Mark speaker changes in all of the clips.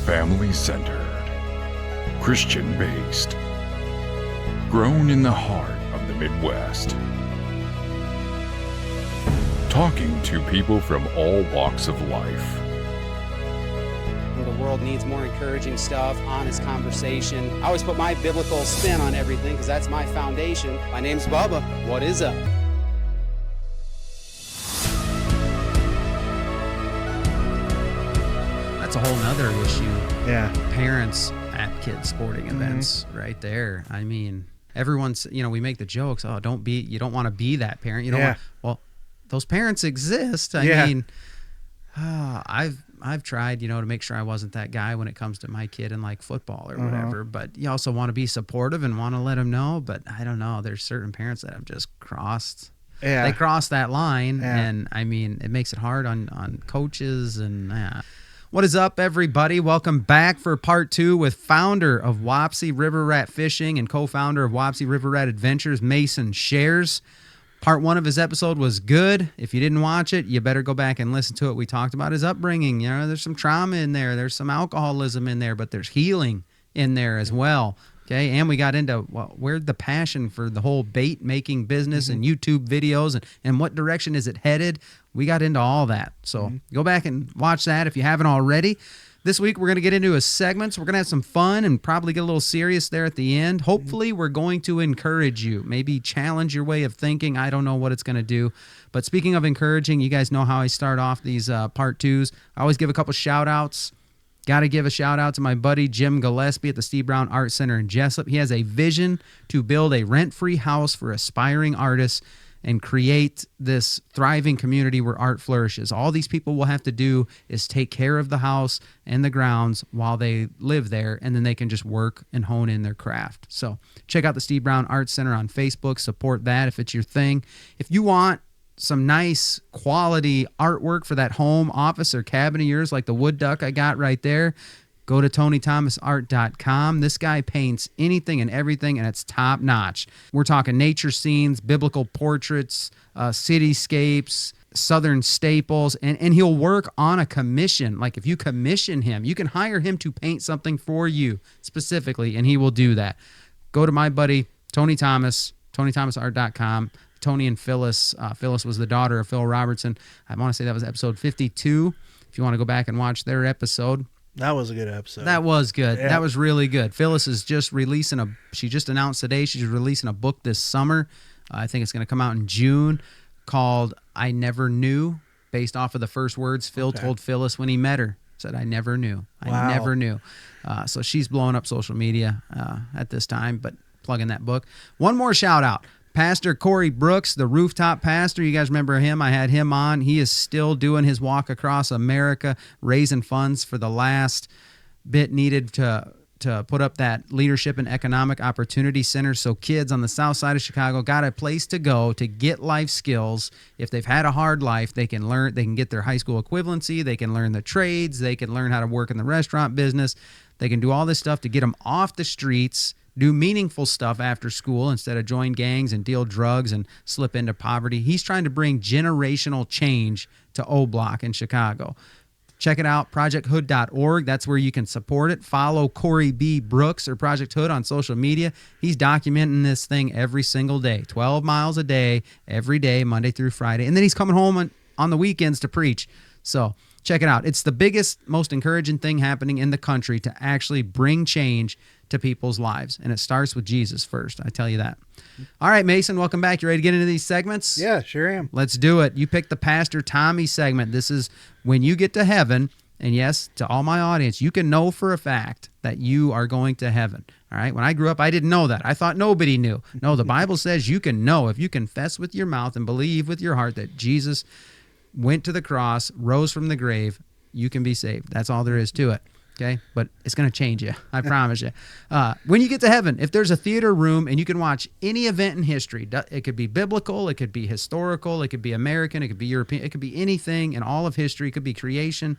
Speaker 1: family-centered, Christian-based, grown in the heart of the Midwest. Talking to people from all walks of life.
Speaker 2: The world needs more encouraging stuff, honest conversation. I always put my biblical spin on everything because that's my foundation. My name's Bubba. What is up?
Speaker 3: That's a whole nother issue.
Speaker 4: Yeah.
Speaker 3: Parents at kids' sporting events right there. I mean, everyone's, we make the jokes. Oh, you don't want to be that parent. You don't want, well, those parents exist. I mean, I've tried, to make sure I wasn't that guy when it comes to my kid in like football or whatever, but you also want to be supportive and want to let them know. But I don't know. There's certain parents that have just crossed. Yeah. They crossed that line. Yeah. And I mean, it makes it hard on coaches and What is up, everybody? Welcome back for part 2 with founder of Wapsie River Rat Fishing and co-founder of Wapsie River Rat Adventures, Mason Schares. Part 1 of his episode was good. If you didn't watch it, you better go back and listen to it. We talked about his upbringing. There's some trauma in there. There's some alcoholism in there, but there's healing in there as well. Okay, and we got into where'd the passion for the whole bait-making business and YouTube videos and what direction is it headed? We got into all that. So go back and watch that if you haven't already. This week, we're going to get into his segments. We're going to have some fun and probably get a little serious there at the end. Hopefully, we're going to encourage you, maybe challenge your way of thinking. I don't know what it's going to do. But speaking of encouraging, you guys know how I start off these part 2s. I always give a couple shout-outs. Got to give a shout-out to my buddy Jim Gillespie at the Steve Brown Art Center in Jessup. He has a vision to build a rent-free house for aspiring artists and create this thriving community where art flourishes. All these people will have to do is take care of the house and the grounds while they live there, and then they can just work and hone in their craft. So check out the Steve Brown Art Center on Facebook. Support that if it's your thing. If you want some nice quality artwork for that home, office, or cabin of yours, like the wood duck I got right there, go to TonyThomasArt.com. This guy paints anything and everything, and it's top notch. We're talking nature scenes, biblical portraits, cityscapes, southern staples, and he'll work on a commission. Like if you commission him, you can hire him to paint something for you specifically, and he will do that. Go to my buddy Tony Thomas, TonyThomasArt.com. Tony and Phyllis. Phyllis was the daughter of Phil Robertson. I want to say that was episode 52. If you want to go back and watch their episode.
Speaker 4: That was a good episode.
Speaker 3: That was good. Yeah. That was really good. Phyllis is just releasing she just announced today she's releasing a book this summer. I think it's going to come out in June, called I Never Knew, based off of the first words Phil told Phyllis when he met her. Said, I never knew. I never knew. So she's blowing up social media at this time, but plugging that book. One more shout out. Pastor Corey Brooks, the rooftop pastor. You guys remember him? I had him on. He is still doing his walk across America, raising funds for the last bit needed to put up that Leadership and Economic Opportunity Center. So kids on the south side of Chicago got a place to go to get life skills. If they've had a hard life, they can learn. They can get their high school equivalency. They can learn the trades. They can learn how to work in the restaurant business. They can do all this stuff to get them off the streets, do meaningful stuff after school instead of join gangs and deal drugs and slip into poverty. He's trying to bring generational change to O Block in Chicago. Check it out, projecthood.org. That's where you can support it. Follow Corey B. Brooks or Project Hood on social media. He's documenting this thing every single day, 12 miles a day, every day, Monday through Friday. And then he's coming home on the weekends to preach. So check it out. It's the biggest, most encouraging thing happening in the country to actually bring change to people's lives. And it starts with Jesus first. I tell you that. All right, Mason, welcome back. You ready to get into these segments?
Speaker 4: Yeah, sure am.
Speaker 3: Let's do it. You picked the Pastor Tommy segment. This is when you get to heaven. And yes, to all my audience, you can know for a fact that you are going to heaven. All right. When I grew up, I didn't know that. I thought nobody knew. No, the Bible says you can know if you confess with your mouth and believe with your heart that Jesus went to the cross, rose from the grave, you can be saved. That's all there is to it. Okay, but it's going to change you. I promise you. When you get to heaven, if there's a theater room and you can watch any event in history, it could be biblical, it could be historical, it could be American, it could be European, it could be anything in all of history, it could be creation.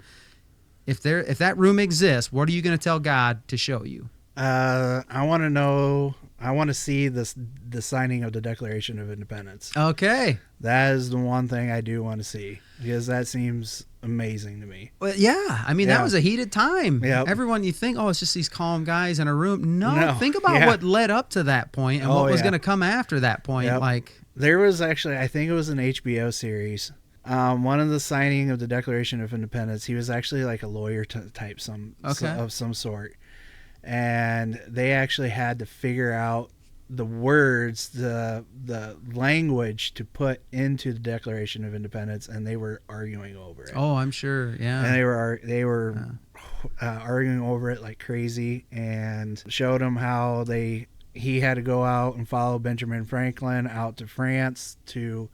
Speaker 3: If that room exists, what are you going to tell God to show you?
Speaker 4: I want to know. I want to see the signing of the Declaration of Independence.
Speaker 3: Okay.
Speaker 4: That is the one thing I do want to see because that seems amazing to me.
Speaker 3: Well, yeah. I mean, that was a heated time.
Speaker 4: Yep.
Speaker 3: Everyone, you think, oh, it's just these calm guys in a room. No. Think about what led up to that point and what was going to come after that point.
Speaker 4: Yep.
Speaker 3: Like,
Speaker 4: there was actually, I think it was an HBO series. One of the signing of the Declaration of Independence, he was actually like a lawyer type of some sort. And they actually had to figure out the words, the language to put into the Declaration of Independence, and they were arguing over it.
Speaker 3: Oh, I'm sure, yeah.
Speaker 4: And they were arguing over it like crazy, and showed him how he had to go out and follow Benjamin Franklin out to France to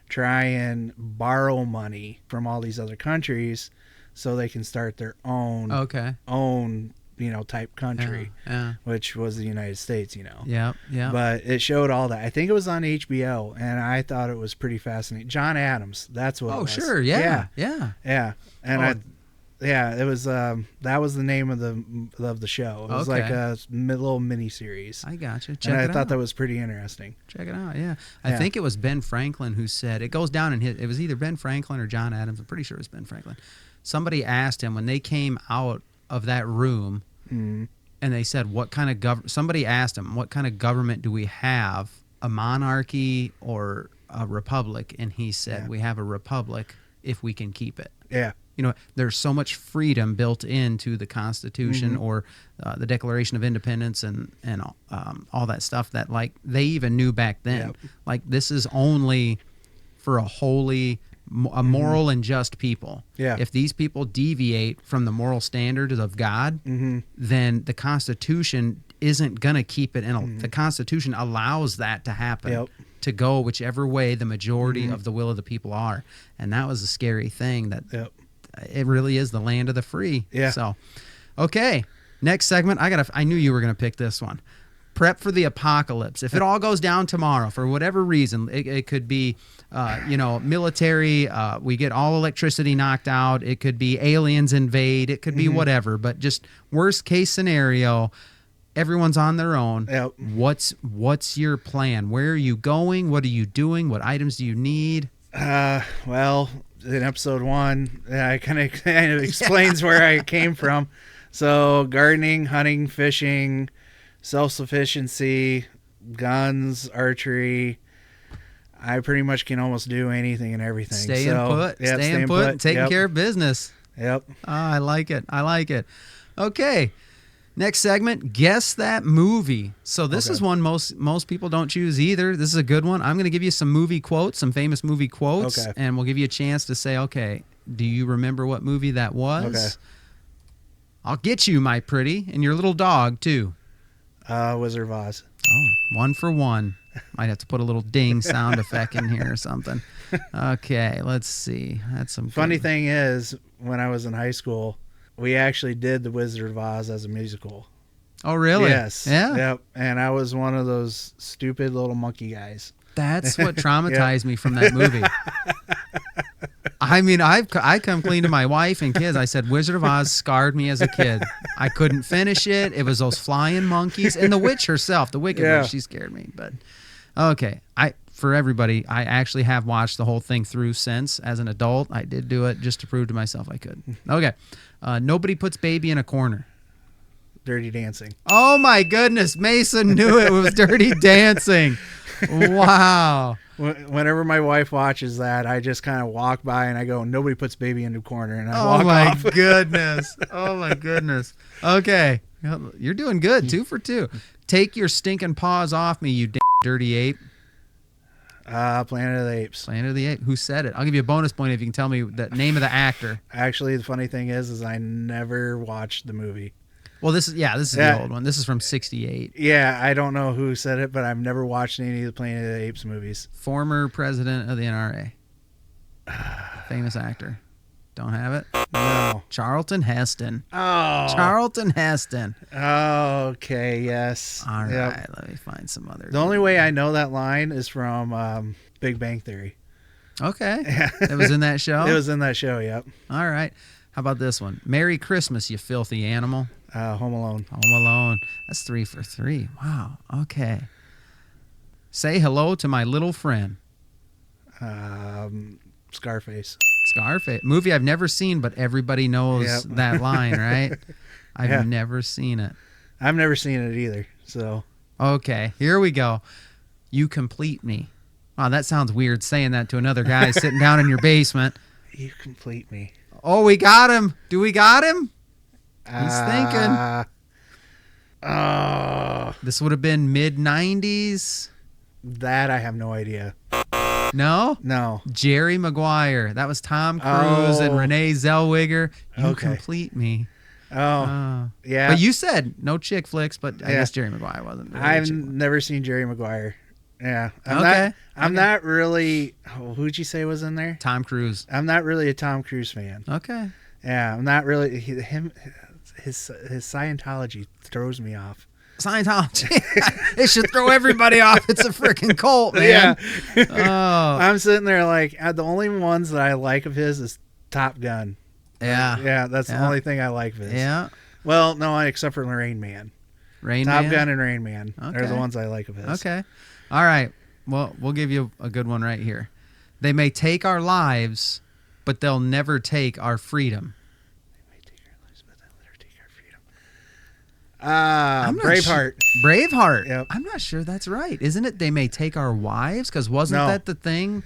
Speaker 4: try and borrow money from all these other countries so they can start their own type country, which was the United States,
Speaker 3: Yeah.
Speaker 4: But it showed all that. I think it was on HBO, and I thought it was pretty fascinating. John Adams, that's what it was.
Speaker 3: Oh, sure, yeah.
Speaker 4: And it was that was the name of the show. It was like a little mini series.
Speaker 3: I gotcha.
Speaker 4: I thought that was pretty interesting.
Speaker 3: Check it out. Yeah, I think it was Ben Franklin who said it goes down in it was either Ben Franklin or John Adams. I'm pretty sure it was Ben Franklin. Somebody asked him when they came out of that room, and they said, "What kind of Somebody asked him, "What kind of government do we have? A monarchy or a republic?" And he said, "We have a republic if we can keep it."
Speaker 4: Yeah.
Speaker 3: There's so much freedom built into the Constitution or the Declaration of Independence and all that stuff that like they even knew back then. Like this is only for a moral and just people.
Speaker 4: Yeah.
Speaker 3: If these people deviate from the moral standards of God, then the Constitution isn't going to keep it in. The Constitution allows that to happen, to go whichever way the majority of the will of the people are. And that was a scary thing that it really is the land of the free.
Speaker 4: Yeah.
Speaker 3: So, okay. Next segment. I knew you were going to pick this one. Prep for the apocalypse. If it all goes down tomorrow for whatever reason, it could be, military. We get all electricity knocked out. It could be aliens invade. It could be whatever. But just worst case scenario, everyone's on their own.
Speaker 4: Yep.
Speaker 3: What's your plan? Where are you going? What are you doing? What items do you need?
Speaker 4: Well, in episode 1, I kind of explains where I came from. So gardening, hunting, fishing, self-sufficiency, guns, archery. I pretty much can almost do anything and everything.
Speaker 3: Staying put and taking care of business.
Speaker 4: Yep.
Speaker 3: Oh, I like it. Okay. Next segment, guess that movie. So this is one most people don't choose either. This is a good one. I'm going to give you some movie quotes, some famous movie quotes, and we'll give you a chance to say, okay, do you remember what movie that was?
Speaker 4: Okay.
Speaker 3: I'll get you, my pretty, and your little dog, too.
Speaker 4: Wizard of Oz.
Speaker 3: Oh, 1 for 1. Might have to put a little ding sound effect in here or something. Okay, let's see. That's some
Speaker 4: funny thing is, when I was in high school, we actually did The Wizard of Oz as a musical.
Speaker 3: Oh, really?
Speaker 4: Yes.
Speaker 3: Yeah.
Speaker 4: Yep. And I was one of those stupid little monkey guys.
Speaker 3: That's what traumatized me from that movie. I mean, I come clean to my wife and kids. I said, Wizard of Oz scarred me as a kid. I couldn't finish it. It was those flying monkeys and the witch herself, the Wicked Witch. She scared me. But okay, for everybody, I actually have watched the whole thing through since. As an adult, I did do it just to prove to myself I could. Okay, nobody puts baby in a corner.
Speaker 4: Dirty Dancing.
Speaker 3: Oh my goodness, Mason knew it was Dirty Dancing. Wow.
Speaker 4: Whenever my wife watches that, I just kind of walk by and I go, nobody puts baby in the corner, and I walk off.
Speaker 3: Oh my goodness. Oh my goodness. Okay. You're doing good. 2 for 2. Take your stinking paws off me, you dirty ape.
Speaker 4: Planet of the Apes.
Speaker 3: Planet of the Apes. Who said it? I'll give you a bonus point if you can tell me the name of the actor.
Speaker 4: Actually, the funny thing is I never watched the movie.
Speaker 3: Well, this is the old one. This is from '68.
Speaker 4: Yeah, I don't know who said it, but I've never watched any of the Planet of the Apes movies.
Speaker 3: Former president of the NRA. Famous actor. Don't have it?
Speaker 4: No.
Speaker 3: Charlton Heston.
Speaker 4: Oh.
Speaker 3: Charlton Heston.
Speaker 4: Okay, yes.
Speaker 3: All right, let me find some other.
Speaker 4: The only way I know that line is from Big Bang Theory.
Speaker 3: Okay. It was in that show?
Speaker 4: It was in that show, yep.
Speaker 3: All right. How about this one? Merry Christmas, you filthy animal.
Speaker 4: Home Alone.
Speaker 3: Home Alone. That's 3 for 3. Wow. Okay. Say hello to my little friend.
Speaker 4: Scarface.
Speaker 3: Scarface. Movie I've never seen, but everybody knows that line, right? I've never seen it.
Speaker 4: I've never seen it either. So.
Speaker 3: Okay, here we go. You complete me. Wow, that sounds weird saying that to another guy sitting down in your basement.
Speaker 4: You complete me.
Speaker 3: Oh, we got him. Do we got him? He's thinking. This would have been mid-90s.
Speaker 4: That I have no idea.
Speaker 3: No?
Speaker 4: No.
Speaker 3: Jerry Maguire. That was Tom Cruise and Renee Zellweger. You complete me.
Speaker 4: Yeah.
Speaker 3: But you said no chick flicks, but I guess Jerry Maguire wasn't. Really
Speaker 4: I've never seen Jerry Maguire. Yeah. I'm not really. Who'd you say was in there?
Speaker 3: Tom Cruise.
Speaker 4: I'm not really a Tom Cruise fan.
Speaker 3: Okay.
Speaker 4: Yeah, I'm not really. His Scientology throws me off.
Speaker 3: Scientology. It should throw everybody off. It's a freaking cult, man.
Speaker 4: Yeah.
Speaker 3: Oh.
Speaker 4: I'm sitting there like the only ones that I like of his is Top Gun.
Speaker 3: Yeah.
Speaker 4: Yeah, that's the only thing I like of his.
Speaker 3: Yeah.
Speaker 4: Well, no, except for Rain Man. Top Gun and Rain Man are the ones I like of his.
Speaker 3: Okay. All right. Well, we'll give you a good one right here. They may take our lives, but they'll never take our freedom.
Speaker 4: They may take our lives, but they'll never take our freedom. Braveheart.
Speaker 3: Braveheart.
Speaker 4: Yep.
Speaker 3: I'm not sure that's right. Isn't it they may take our wives? Because wasn't that the thing?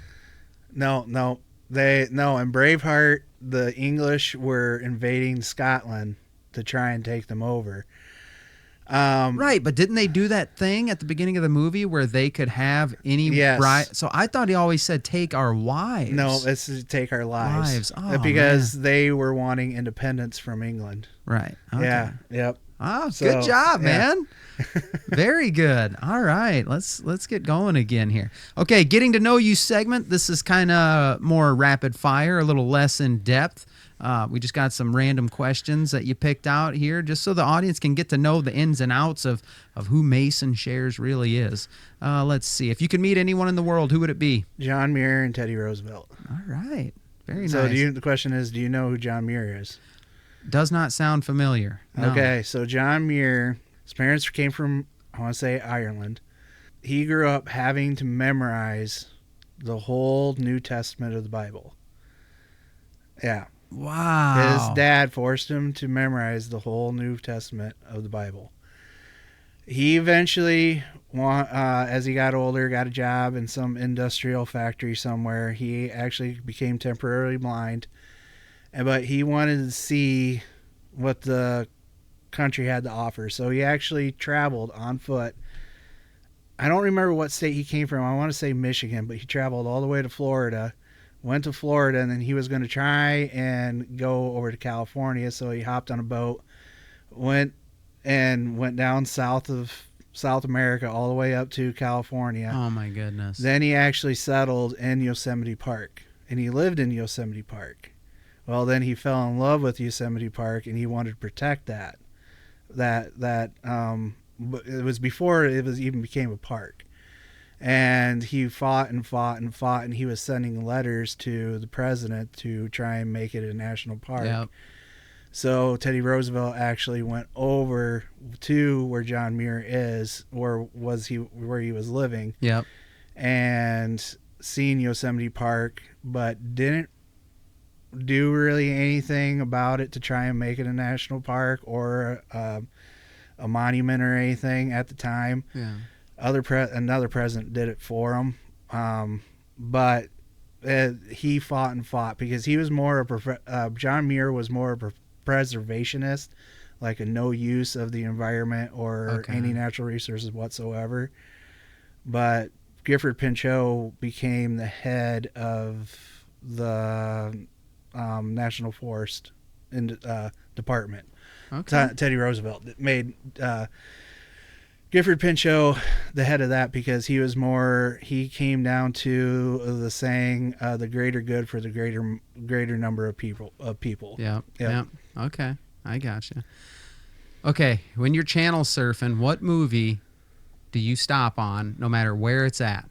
Speaker 4: No. In Braveheart, the English were invading Scotland to try and take them over.
Speaker 3: Right, but didn't they do that thing at the beginning of the movie where they could have any bride? So I thought he always said take our wives.
Speaker 4: No, it's to take our lives.
Speaker 3: Oh,
Speaker 4: because they were wanting independence from England.
Speaker 3: Right. Okay.
Speaker 4: Yeah. Yep.
Speaker 3: Oh, good job, man. Very good. All right, let's get going again here. Okay, getting to know you segment. This is kind of more rapid fire, a little less in depth. We just got some random questions that you picked out here, just so the audience can get to know the ins and outs of who Mason Schares really is. Let's see. If you could meet anyone in the world, who would it be?
Speaker 4: John Muir and Teddy Roosevelt.
Speaker 3: All right. Very nice.
Speaker 4: So the question is, do you know who John Muir is?
Speaker 3: Does not sound familiar. No.
Speaker 4: Okay, so John Muir, his parents came from, I want to say, Ireland. He grew up having to memorize the whole New Testament of the Bible. Yeah.
Speaker 3: Wow.
Speaker 4: His dad forced him to memorize the whole New Testament of the Bible. He eventually, as he got older, got a job in some industrial factory somewhere. He actually became temporarily blind. But he wanted to see what the country had to offer. So he actually traveled on foot. I don't remember what state he came from. I want to say Michigan, but he traveled all the way to Florida. Went to Florida, and then he was going to try and go over to California. So he hopped on a boat, went down south of South America all the way up to California.
Speaker 3: Oh, my goodness.
Speaker 4: Then he actually settled in Yosemite Park, and he lived in Yosemite Park. Well, then he fell in love with Yosemite Park, and he wanted to protect that. It was before it even became a park. And he fought, and he was sending letters to the president to try and make it a national park.
Speaker 3: Yep.
Speaker 4: So Teddy Roosevelt actually went over to where John Muir is, where he was living.
Speaker 3: Yep.
Speaker 4: And seen Yosemite Park, but didn't do really anything about it to try and make it a national park or a monument or anything at the time.
Speaker 3: Yeah.
Speaker 4: Another president did it for him, but he fought because he was more John Muir was more of a preservationist, like a no use of the environment or any natural resources whatsoever. But Gifford Pinchot became the head of the National Forest Department.
Speaker 3: Okay.
Speaker 4: Teddy Roosevelt made Gifford Pinchot the head of that because he came down to the saying, the greater good for the greater number of people.
Speaker 3: Yeah. Okay. I gotcha. Okay. When you're channel surfing, what movie do you stop on no matter where it's at?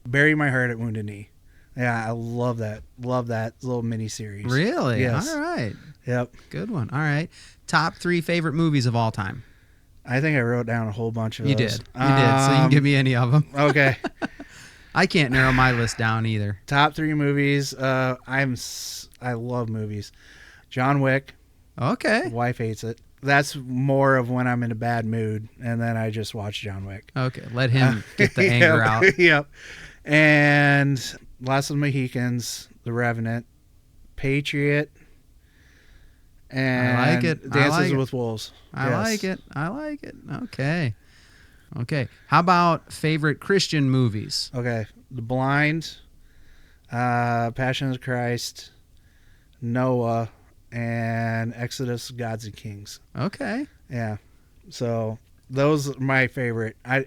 Speaker 4: Bury My Heart at Wounded Knee. Yeah, I love that. Love that little mini series.
Speaker 3: Really?
Speaker 4: Yes.
Speaker 3: All right.
Speaker 4: Yep.
Speaker 3: Good one. All right. Top 3 favorite movies of all time.
Speaker 4: I think I wrote down a whole bunch of
Speaker 3: You
Speaker 4: those.
Speaker 3: did. You did. So you can give me any of them.
Speaker 4: Okay.
Speaker 3: I can't narrow my list down either.
Speaker 4: Top 3 movies. I love movies. John Wick.
Speaker 3: Okay.
Speaker 4: Wife hates it. That's more of when I'm in a bad mood, and then I just watch John Wick.
Speaker 3: Okay. Let him get the anger out.
Speaker 4: Yep. And Last of the Mohicans, The Revenant, Patriot, and
Speaker 3: I like it.
Speaker 4: Dances with Wolves.
Speaker 3: I like it. Okay. How about favorite Christian movies?
Speaker 4: Okay. The Blind, Passion of the Christ, Noah, and Exodus, Gods and Kings.
Speaker 3: Okay.
Speaker 4: Yeah. So those are my favorite. I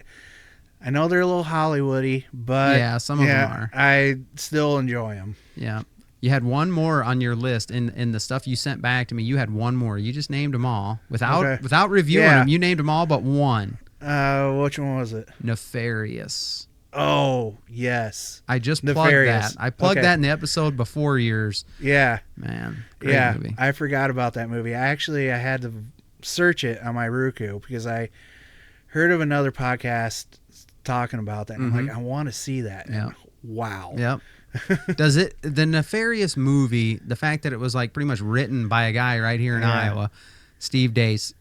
Speaker 4: know they're a little Hollywoody, but
Speaker 3: yeah, some of them are.
Speaker 4: I still enjoy them.
Speaker 3: Yeah. You had one more on your list in the stuff you sent back to me. You had one more. You just named them all without reviewing them. You named them all but one.
Speaker 4: Which one was it?
Speaker 3: Nefarious.
Speaker 4: Oh, yes.
Speaker 3: I just plugged
Speaker 4: Nefarious.
Speaker 3: that. I plugged that in the episode before yours.
Speaker 4: Yeah.
Speaker 3: Man. Great movie.
Speaker 4: I forgot about that movie. I had to search it on my Roku because I heard of another podcast talking about that. And I'm like, I want to see that.
Speaker 3: Yeah.
Speaker 4: Wow.
Speaker 3: Yep. The Nefarious movie, the fact that it was like pretty much written by a guy right here in Iowa, Steve Dace,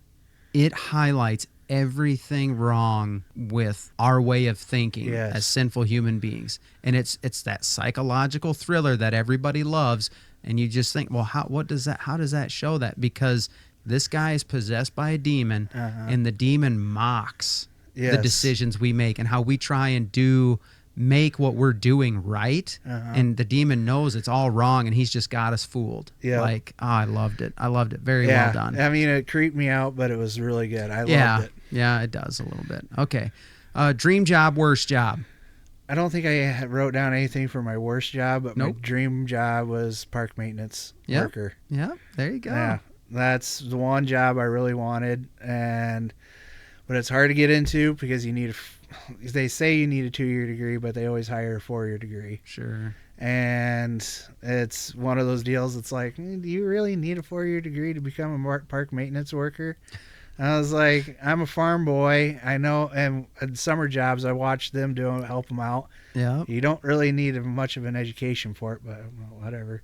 Speaker 3: it highlights everything wrong with our way of thinking as sinful human beings. And it's that psychological thriller that everybody loves. And you just think, well, how does that show that? Because this guy is possessed by a demon, and the demon mocks the decisions we make and how we try and make what we're doing right, and the demon knows it's all wrong, and he's just got us fooled. Yeah, like I loved it. Very well done.
Speaker 4: I mean, it creeped me out, but it was really good. I loved it.
Speaker 3: Yeah, it does a little bit. Okay, dream job, worst job.
Speaker 4: I don't think I wrote down anything for my worst job, but my dream job was park maintenance worker.
Speaker 3: Yeah, there you go.
Speaker 4: Yeah, that's the one job I really wanted, but it's hard to get into because they say you need a 2-year degree, but they always hire a 4-year degree.
Speaker 3: Sure.
Speaker 4: And it's one of those deals. It's like, do you really need a 4-year degree to become a park maintenance worker? And I was like, I'm a farm boy. I know, and summer jobs, I watch them help them out.
Speaker 3: Yeah.
Speaker 4: You don't really need much of an education for it, but whatever.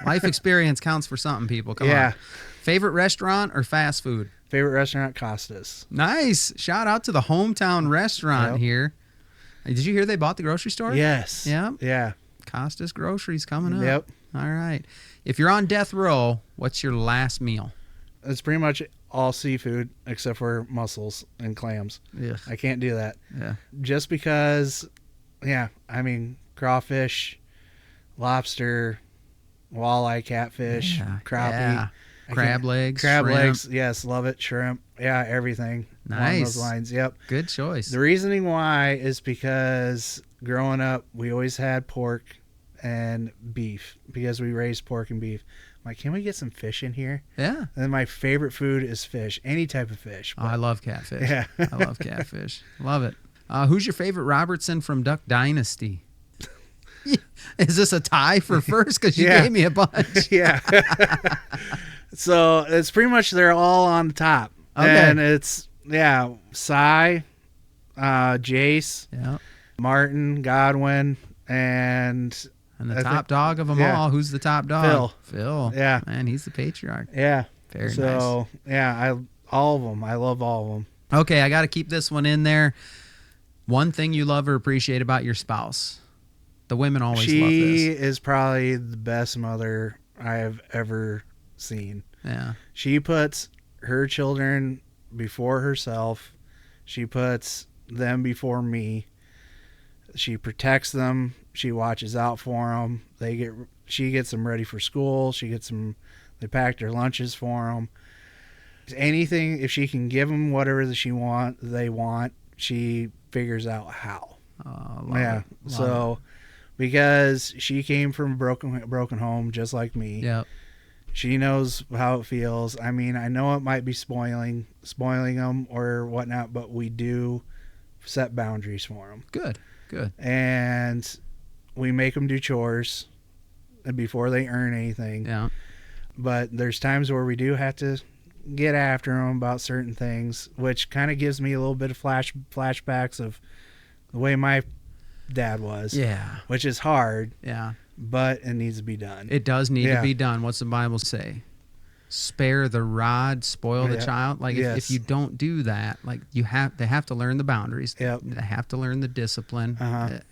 Speaker 3: Life experience counts for something, people. Come on. Favorite restaurant or fast food?
Speaker 4: Favorite restaurant, Costa's.
Speaker 3: Nice. Shout out to the hometown restaurant here. Did you hear they bought the grocery store?
Speaker 4: Yes.
Speaker 3: Yeah.
Speaker 4: Yeah.
Speaker 3: Costa's Groceries coming up.
Speaker 4: Yep.
Speaker 3: All right. If you're on death row, what's your last meal?
Speaker 4: It's pretty much all seafood except for mussels and clams.
Speaker 3: Ugh.
Speaker 4: I can't do that.
Speaker 3: Yeah.
Speaker 4: Just because, I mean, crawfish, lobster, walleye, catfish, crappie.
Speaker 3: Yeah. Crab legs.
Speaker 4: Crab
Speaker 3: shrimp.
Speaker 4: legs, yes, love it. Shrimp, everything.
Speaker 3: Nice.
Speaker 4: Along those lines, yep.
Speaker 3: Good choice.
Speaker 4: The reasoning why is because growing up, we always had pork and beef because we raised pork and beef. I'm like, can we get some fish in here?
Speaker 3: Yeah.
Speaker 4: And my favorite food is fish, any type of fish.
Speaker 3: I love catfish.
Speaker 4: Yeah.
Speaker 3: I love catfish. Love it. Who's your favorite Robertson from Duck Dynasty? Is this a tie for first? Because you gave me a bunch.
Speaker 4: Yeah. So it's pretty much they're all on the top. Okay. And it's, Cy, Jace, Martin, Godwin, and
Speaker 3: the top dog of them all. Who's the top dog? Phil.
Speaker 4: Yeah.
Speaker 3: Man, he's the patriarch.
Speaker 4: Yeah.
Speaker 3: Very nice.
Speaker 4: So, all of them. I love all of them.
Speaker 3: Okay, I got to keep this one in there. One thing you love or appreciate about your spouse. The women always love this.
Speaker 4: She is probably the best mother I have ever seen.
Speaker 3: Yeah.
Speaker 4: She puts her children before herself. She puts them before me. She protects them. She watches out for them. She gets them ready for school. They pack their lunches for them. Anything, if she can give them whatever they want, she figures out how.
Speaker 3: Love it.
Speaker 4: Because she came from a broken home just like me.
Speaker 3: Yep.
Speaker 4: She knows how it feels. I mean, I know it might be spoiling them or whatnot, but we do set boundaries for them.
Speaker 3: Good.
Speaker 4: And we make them do chores before they earn anything.
Speaker 3: Yeah.
Speaker 4: But there's times where we do have to get after them about certain things, which kind of gives me a little bit of flashbacks of the way my dad was.
Speaker 3: Yeah.
Speaker 4: Which is hard.
Speaker 3: Yeah.
Speaker 4: But it needs to be done.
Speaker 3: It does need to be done. What's the Bible say? Spare the rod, spoil the child. Like if you don't do that, like they have to learn the boundaries.
Speaker 4: Yep.
Speaker 3: They have to learn the discipline.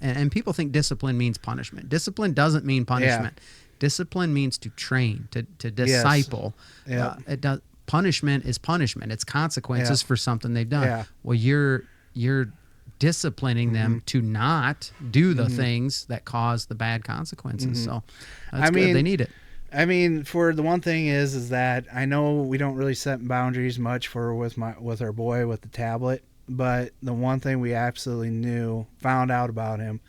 Speaker 3: And people think discipline means punishment. Discipline doesn't mean punishment.
Speaker 4: Yeah. Discipline
Speaker 3: means to train, to disciple.
Speaker 4: Yes.
Speaker 3: It does. Punishment is punishment. It's consequences for something they've done.
Speaker 4: Yeah.
Speaker 3: Well, you're disciplining them to not do the things that cause the bad consequences. So that's good. They need it.
Speaker 4: I mean, for the one thing is that I know we don't really set boundaries much with our boy with the tablet, but the one thing we absolutely found out about him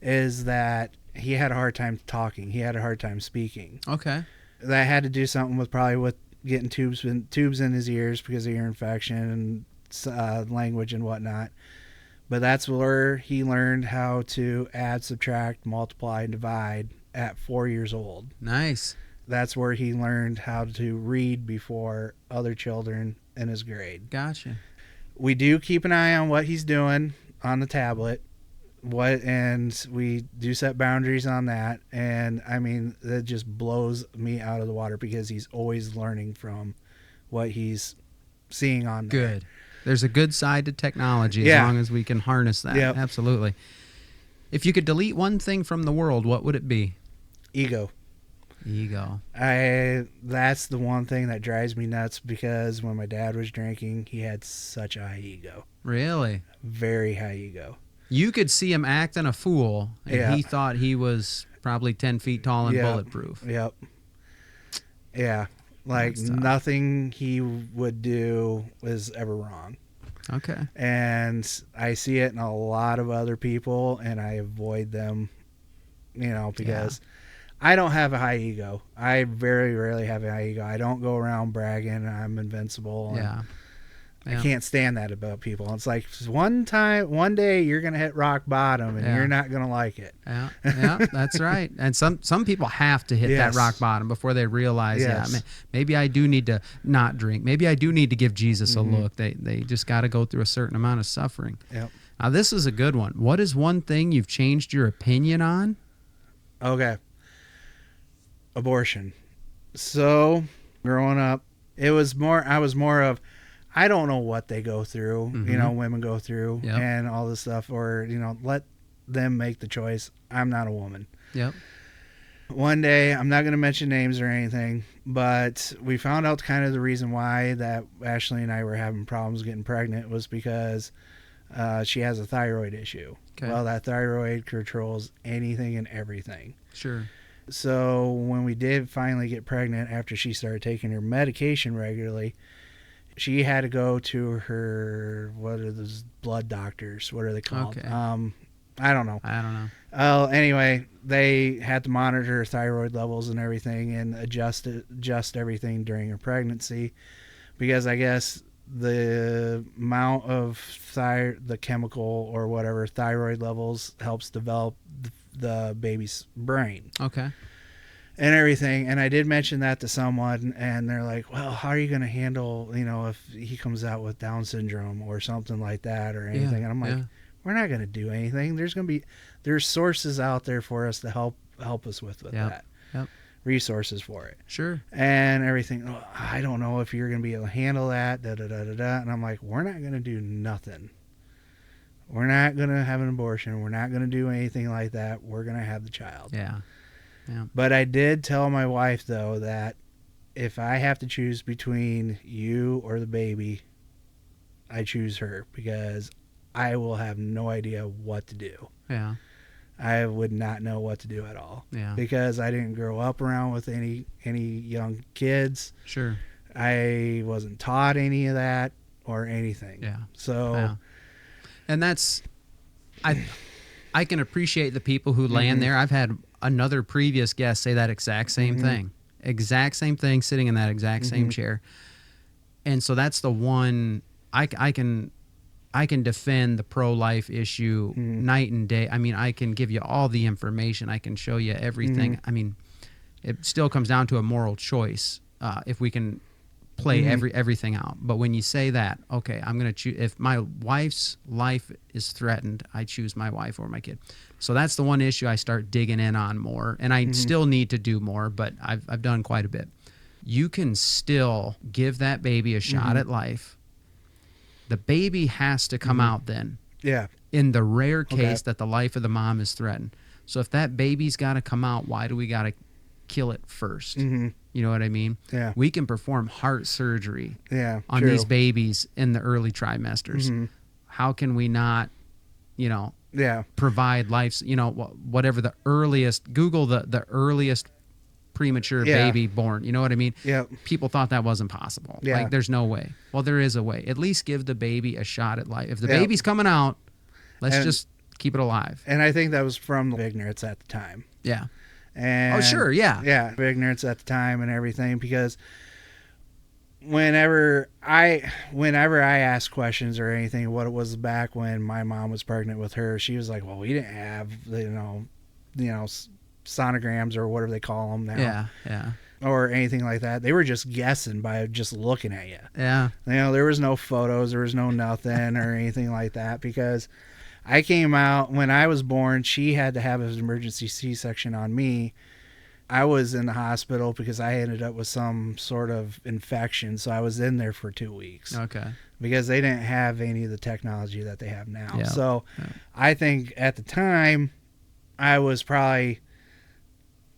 Speaker 4: is that he had a hard time talking. He had a hard time speaking.
Speaker 3: Okay.
Speaker 4: That had to do something with getting tubes in his ears because of ear infection and language and whatnot. But that's where he learned how to add, subtract, multiply, and divide at 4 years old.
Speaker 3: Nice.
Speaker 4: That's where he learned how to read before other children in his grade.
Speaker 3: Gotcha.
Speaker 4: We do keep an eye on what he's doing on the tablet. And we do set boundaries on that. And I mean, that just blows me out of the water because he's always learning from what he's seeing on there.
Speaker 3: Good. There's a good side to technology as long as we can harness that.
Speaker 4: Yep.
Speaker 3: Absolutely. If you could delete one thing from the world, what would it be?
Speaker 4: Ego. That's the one thing that drives me nuts because when my dad was drinking, he had such a high ego.
Speaker 3: Really?
Speaker 4: Very high ego.
Speaker 3: You could see him acting a fool, and he thought he was probably 10 feet tall and bulletproof.
Speaker 4: Yep. Yeah. Like nothing he would do was ever wrong.
Speaker 3: Okay.
Speaker 4: And I see it in a lot of other people, and I avoid them, because I don't have a high ego. I very rarely have a high ego. I don't go around bragging I'm invincible. I can't stand that about people. It's like one day you're going to hit rock bottom and you're not going to like it.
Speaker 3: Yeah, that's right. And some people have to hit that rock bottom before they realize, maybe I do need to not drink. Maybe I do need to give Jesus a look. They just got to go through a certain amount of suffering.
Speaker 4: Yep.
Speaker 3: Now, this is a good one. What is one thing you've changed your opinion on?
Speaker 4: Okay. Abortion. So, growing up, I was more of, I don't know what they go through, women go through and all this stuff, or, let them make the choice. I'm not a woman.
Speaker 3: Yep.
Speaker 4: One day, I'm not going to mention names or anything, but we found out kind of the reason why that Ashley and I were having problems getting pregnant was because she has a thyroid issue. Okay. Well, that thyroid controls anything and everything.
Speaker 3: Sure.
Speaker 4: So when we did finally get pregnant after she started taking her medication regularly, she had to go to her, what are those blood doctors? What are they called?
Speaker 3: Okay.
Speaker 4: I don't know. Oh, anyway, they had to monitor her thyroid levels and everything and adjust everything during her pregnancy because I guess the amount of the chemical or whatever thyroid levels helps develop the baby's brain.
Speaker 3: Okay.
Speaker 4: And everything. And I did mention that to someone and they're like, well, how are you going to handle, if he comes out with Down syndrome or something like that or anything? And I'm like, we're not going to do anything. There's sources out there for us to help us with that.
Speaker 3: Yep.
Speaker 4: Resources for it.
Speaker 3: Sure.
Speaker 4: And everything. Oh, I don't know if you're going to be able to handle that. And I'm like, we're not going to do nothing. We're not going to have an abortion. We're not going to do anything like that. We're going to have the child.
Speaker 3: Yeah.
Speaker 4: But I did tell my wife, though, that if I have to choose between you or the baby, I choose her because I will have no idea what to do.
Speaker 3: Yeah.
Speaker 4: I would not know what to do at all.
Speaker 3: Yeah.
Speaker 4: Because I didn't grow up around with any young kids.
Speaker 3: Sure.
Speaker 4: I wasn't taught any of that or anything.
Speaker 3: Yeah.
Speaker 4: So.
Speaker 3: Yeah. And that's, I can appreciate the people who land there. I've had another previous guest say that exact same thing, sitting in that exact same chair. And so that's the one I can defend the pro-life issue night and day. I mean, I can give you all the information. I can show you everything. I mean, It still comes down to a moral choice if we can play everything out. But when you say that, okay, I'm going to choose, if my wife's life is threatened, I choose my wife or my kid. So that's the one issue I start digging in on more. And I still need to do more, but I've done quite a bit. You can still give that baby a shot at life. The baby has to come out then.
Speaker 4: Yeah.
Speaker 3: In the rare case that the life of the mom is threatened. So if that baby's got to come out, why do we got to kill it first? You know what I mean?
Speaker 4: Yeah.
Speaker 3: We can perform heart surgery on
Speaker 4: true.
Speaker 3: these babies in the early trimesters. How can we not, provide life, whatever the earliest, Google the earliest premature baby born. You know what I mean?
Speaker 4: Yeah.
Speaker 3: People thought that wasn't possible.
Speaker 4: Yeah.
Speaker 3: Like, there's no way. Well, there is a way. At least give the baby a shot at life. If the baby's coming out, let's just keep it alive.
Speaker 4: And I think that was from ignorance at the time.
Speaker 3: Yeah.
Speaker 4: And
Speaker 3: oh, sure, yeah.
Speaker 4: Yeah, ignorance at the time and everything, because whenever I asked questions or anything, what it was back when my mom was pregnant with her, she was like, well, we didn't have, sonograms or whatever they call them now.
Speaker 3: Yeah.
Speaker 4: Or anything like that. They were just guessing by just looking at you.
Speaker 3: Yeah.
Speaker 4: There was no photos, there was no nothing or anything like that, because I came out, when I was born, she had to have an emergency C-section on me. I was in the hospital because I ended up with some sort of infection, so I was in there for 2 weeks.
Speaker 3: Okay.
Speaker 4: Because they didn't have any of the technology that they have now. Yeah. So I think at the time, I was probably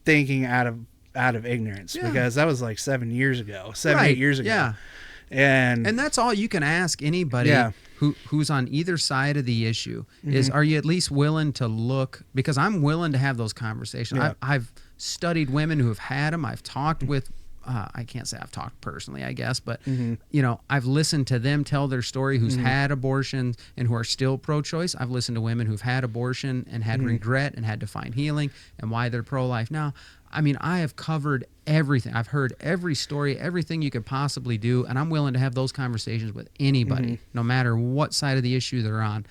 Speaker 4: thinking out of ignorance, because that was like 7 years ago, 8 years ago.
Speaker 3: Yeah. And that's all you can ask anybody who's on either side of the issue is, are you at least willing to look? Because I'm willing to have those conversations.
Speaker 4: Yeah.
Speaker 3: I've studied women who have had them. I've talked with, I can't say I've talked personally, I guess, but I've listened to them tell their story who's had abortions and who are still pro-choice. I've listened to women who've had abortion and had regret and had to find healing and why they're pro-life now. I mean, I have covered everything. I've heard every story, everything you could possibly do, and I'm willing to have those conversations with anybody, no matter what side of the issue they're on.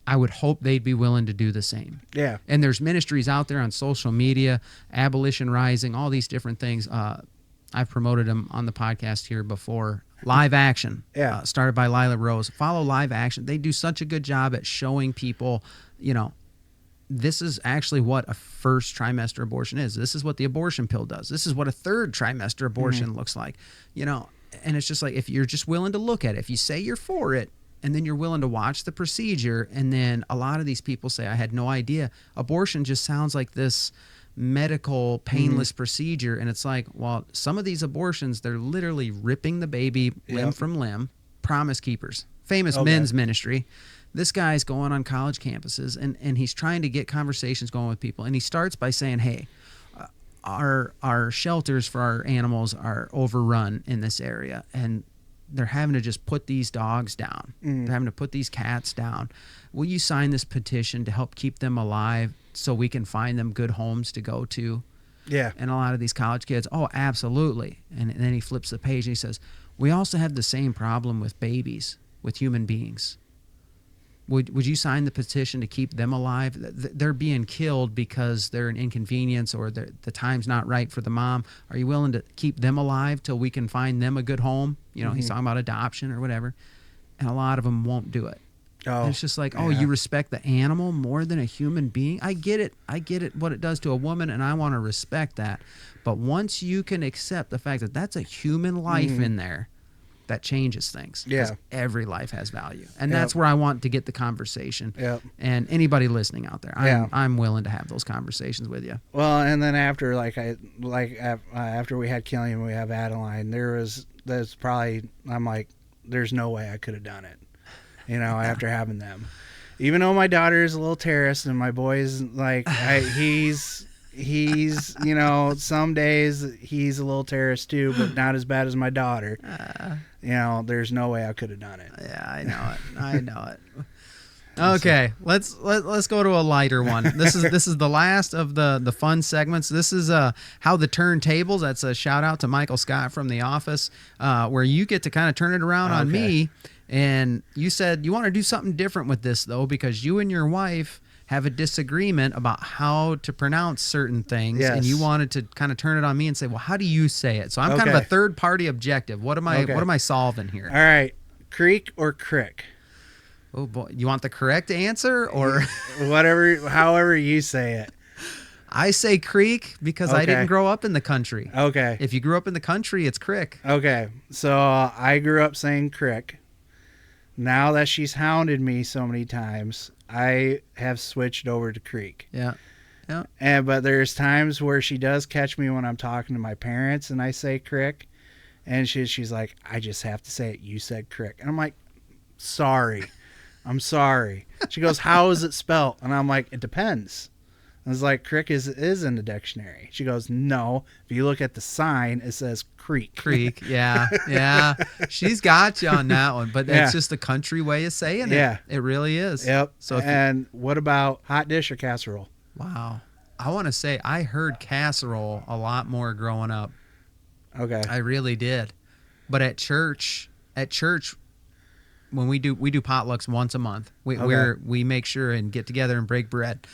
Speaker 3: I would hope they'd be willing to do the same. Yeah. And there's ministries out there on social media, Abolition Rising, all these different things. I've promoted them on the podcast here before. Live Action, started by Lila Rose. Follow Live Action. They do such a good job at showing people, this is actually what a first trimester abortion is. This is what the abortion pill does. This is what a third trimester abortion looks like. And it's just like, if you're just willing to look at it, if you say you're for it, and then you're willing to watch the procedure, and then a lot of these people say, I had no idea. Abortion just sounds like this medical, painless procedure. And it's like, well, some of these abortions, they're literally ripping the baby limb from limb. Promise Keepers, famous men's ministry. This guy's going on college campuses, and he's trying to get conversations going with people. And he starts by saying, hey, our shelters for our animals are overrun in this area, and they're having to just put these dogs down. They're having to put these cats down. Will you sign this petition to help keep them alive so we can find them good homes to go to? Yeah. And a lot of these college kids, oh, absolutely. And then he flips the page and he says, we also have the same problem with babies, with human beings. Would you sign the petition to keep them alive? They're being killed because they're an inconvenience, or the time's not right for the mom. Are you willing to keep them alive till we can find them a good home? He's talking about adoption or whatever. And a lot of them won't do it. And it's just like, you respect the animal more than a human being? I get it. I get it, what it does to a woman, and I want to respect that. But once you can accept the fact that that's a human life in there, that changes things. Because every life has value. And that's where I want to get the conversation. And anybody listening out there, I'm willing to have those conversations with you.
Speaker 4: Well, and then after after we had Killian, we have Adeline, I'm like, there's no way I could have done it. After having them. Even though my daughter is a little terrorist and my boy's like he's some days he's a little terrorist too, but not as bad as my daughter. There's no way I could have done it.
Speaker 3: Yeah, I know it. Okay, let's go to a lighter one. This is the last of the fun segments. This is how the turntables. That's a shout out to Michael Scott from The Office, where you get to kind of turn it around on me. And you said you want to do something different with this though, because you and your wife have a disagreement about how to pronounce certain things,
Speaker 4: Yes.
Speaker 3: and you wanted to kind of turn it on me and say, well, how do you say it? So I'm kind of a
Speaker 4: Okay.
Speaker 3: third party objective. What am I solving here?
Speaker 4: All right. Creek or crick?
Speaker 3: Oh boy, you want the correct answer or?
Speaker 4: However you say it.
Speaker 3: I say creek because I didn't grow up in the country.
Speaker 4: Okay.
Speaker 3: If you grew up in the country, it's crick.
Speaker 4: Okay. So I grew up saying crick. Now that she's hounded me so many times, I have switched over to creek.
Speaker 3: Yeah.
Speaker 4: But there's times where she does catch me when I'm talking to my parents and I say crick, and she's like, I just have to say it. You said crick. And I'm like, sorry. I'm sorry. She goes, how is it spelled? And I'm like, it depends. I was like, crick is in the dictionary. She goes, no. If you look at the sign, it says creek.
Speaker 3: Creek, yeah. She's got you on that one, but that's just the country way of saying it.
Speaker 4: Yeah.
Speaker 3: It really is.
Speaker 4: Yep.
Speaker 3: So
Speaker 4: what about hot dish or casserole?
Speaker 3: Wow. I want to say I heard casserole a lot more growing up.
Speaker 4: Okay.
Speaker 3: I really did. But at church, when we do potlucks once a month. We make sure and get together and break bread.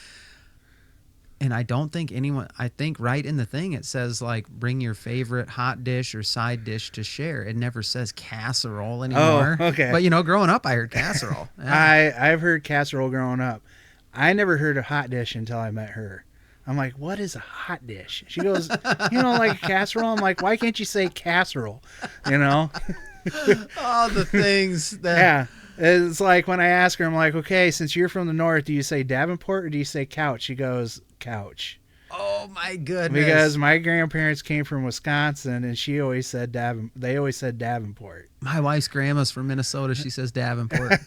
Speaker 3: And I don't think I think right in the thing it says like bring your favorite hot dish or side dish to share. It never says casserole anymore.
Speaker 4: Oh, okay.
Speaker 3: But growing up I heard casserole. Yeah.
Speaker 4: I've heard casserole growing up. I never heard of hot dish until I met her. I'm like, what is a hot dish? She goes, like a casserole? I'm like, why can't you say casserole?
Speaker 3: All the things that...
Speaker 4: Yeah. It's like when I ask her, I'm like, okay, since you're from the north, do you say Davenport or do you say couch? She goes, couch.
Speaker 3: Oh my goodness.
Speaker 4: Because my grandparents came from Wisconsin and she always said they always said Davenport.
Speaker 3: My wife's grandma's from Minnesota. She says Davenport.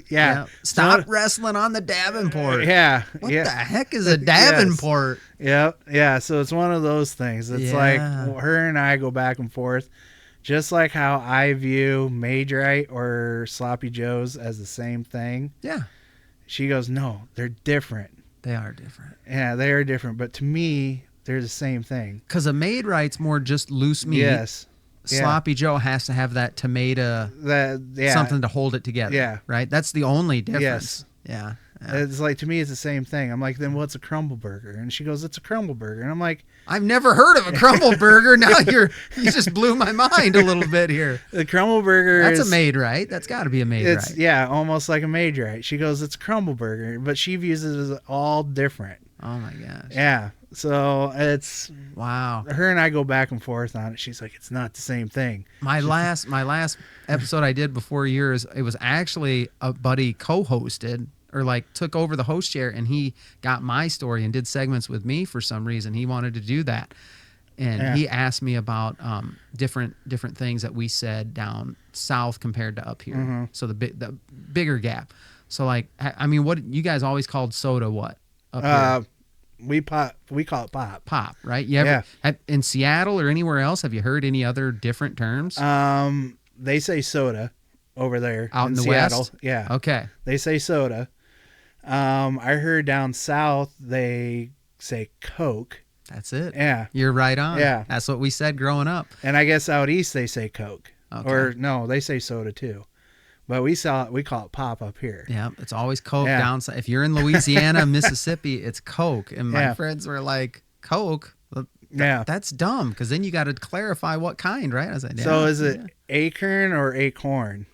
Speaker 4: Yeah.
Speaker 3: Stop wrestling on the Davenport.
Speaker 4: Yeah.
Speaker 3: What the heck is a Davenport?
Speaker 4: Yes. Yep. Yeah. So it's one of those things. It's like her and I go back and forth. Just like how I view Maidrite or Sloppy Joes as the same thing. Yeah. She goes, no, they're different.
Speaker 3: They are different.
Speaker 4: Yeah, they are different. But to me, they're the same thing.
Speaker 3: Because a Maidrite's more just loose meat.
Speaker 4: Yes.
Speaker 3: Sloppy Joe has to have that tomato, something to hold it together. Yeah. Right? That's the only difference. Yes. Yeah.
Speaker 4: It's like, to me, it's the same thing. I'm like, then what's a crumble burger? And she goes, it's a crumble burger. And I'm like,
Speaker 3: I've never heard of a crumble burger. Now you just blew my mind a little bit here.
Speaker 4: The crumble burger
Speaker 3: That's a Maidrite. That's got to be a Maidrite.
Speaker 4: Yeah, almost like a Maidrite. She goes, it's a crumble burger, but she views it as all different.
Speaker 3: Oh my gosh.
Speaker 4: Yeah. So it's
Speaker 3: wow.
Speaker 4: Her and I go back and forth on it. She's like, it's not the same thing.
Speaker 3: My last episode I did before yours, it was actually a buddy co-hosted or like took over the host chair, and he got my story and did segments with me for some reason. He wanted to do that. And he asked me about different things that we said down south compared to up here. Mm-hmm. So the bigger gap. So like, I mean, what you guys always called soda? What up here?
Speaker 4: We call it pop.
Speaker 3: Pop, right? You ever in Seattle or anywhere else? Have you heard any other different terms?
Speaker 4: They say soda over there
Speaker 3: out in the
Speaker 4: Seattle.
Speaker 3: West.
Speaker 4: Yeah.
Speaker 3: Okay.
Speaker 4: They say soda. I heard down south they say Coke.
Speaker 3: That's it.
Speaker 4: Yeah.
Speaker 3: You're right on.
Speaker 4: Yeah.
Speaker 3: That's what we said growing up.
Speaker 4: And I guess out east they say Coke.
Speaker 3: Okay.
Speaker 4: Or no, they say soda too. But we call it pop up here.
Speaker 3: Yeah, it's always Coke down south. If you're in Louisiana, Mississippi, it's Coke. And my friends were like, Coke? That's dumb, because then you got to clarify what kind, right? I was like,
Speaker 4: so is it acorn or acorn?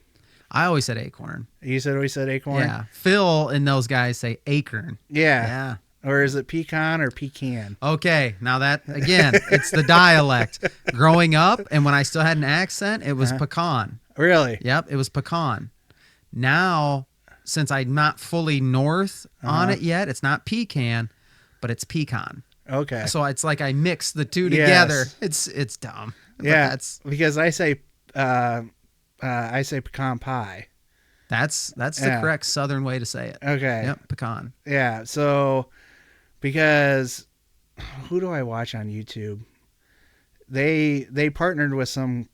Speaker 3: I always said acorn.
Speaker 4: You always said acorn?
Speaker 3: Yeah. Phil and those guys say acorn.
Speaker 4: Yeah. Or is it pecan or pecan?
Speaker 3: Okay. Now that, again, it's the dialect. Growing up, and when I still had an accent, it was pecan.
Speaker 4: Really?
Speaker 3: Yep, it was pecan. Now, since I'm not fully north on it yet, it's not pecan, but it's pecan.
Speaker 4: Okay.
Speaker 3: So it's like I mix the two together. It's dumb.
Speaker 4: Yeah, that's because I say pecan pie.
Speaker 3: That's the correct Southern way to say it.
Speaker 4: Okay.
Speaker 3: Yep, pecan.
Speaker 4: Yeah. So because who do I watch on YouTube? They partnered with some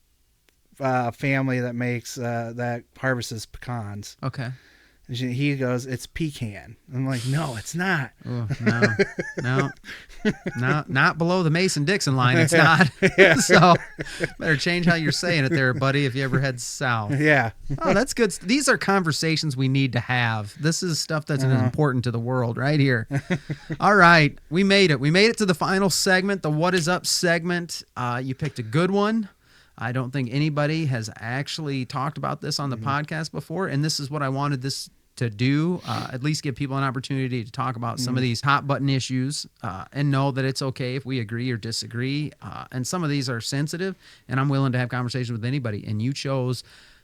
Speaker 4: family that makes that harvests pecans.
Speaker 3: Okay.
Speaker 4: He goes, it's pecan. I'm like, no, it's not.
Speaker 3: Oh, no, not below the Mason-Dixon line. It's not. So better change how you're saying it there, buddy, if you ever head south.
Speaker 4: Yeah.
Speaker 3: Oh, that's good. These are conversations we need to have. This is stuff that's important to the world right here. All right. We made it. We made it to the final segment, the What Is Up segment. You picked a good one. I don't think anybody has actually talked about this on the podcast before, and this is what I wanted this to do, at least give people an opportunity to talk about some of these hot button issues and know that it's okay if we agree or disagree. And some of these are sensitive, and I'm willing to have conversations with anybody. And you chose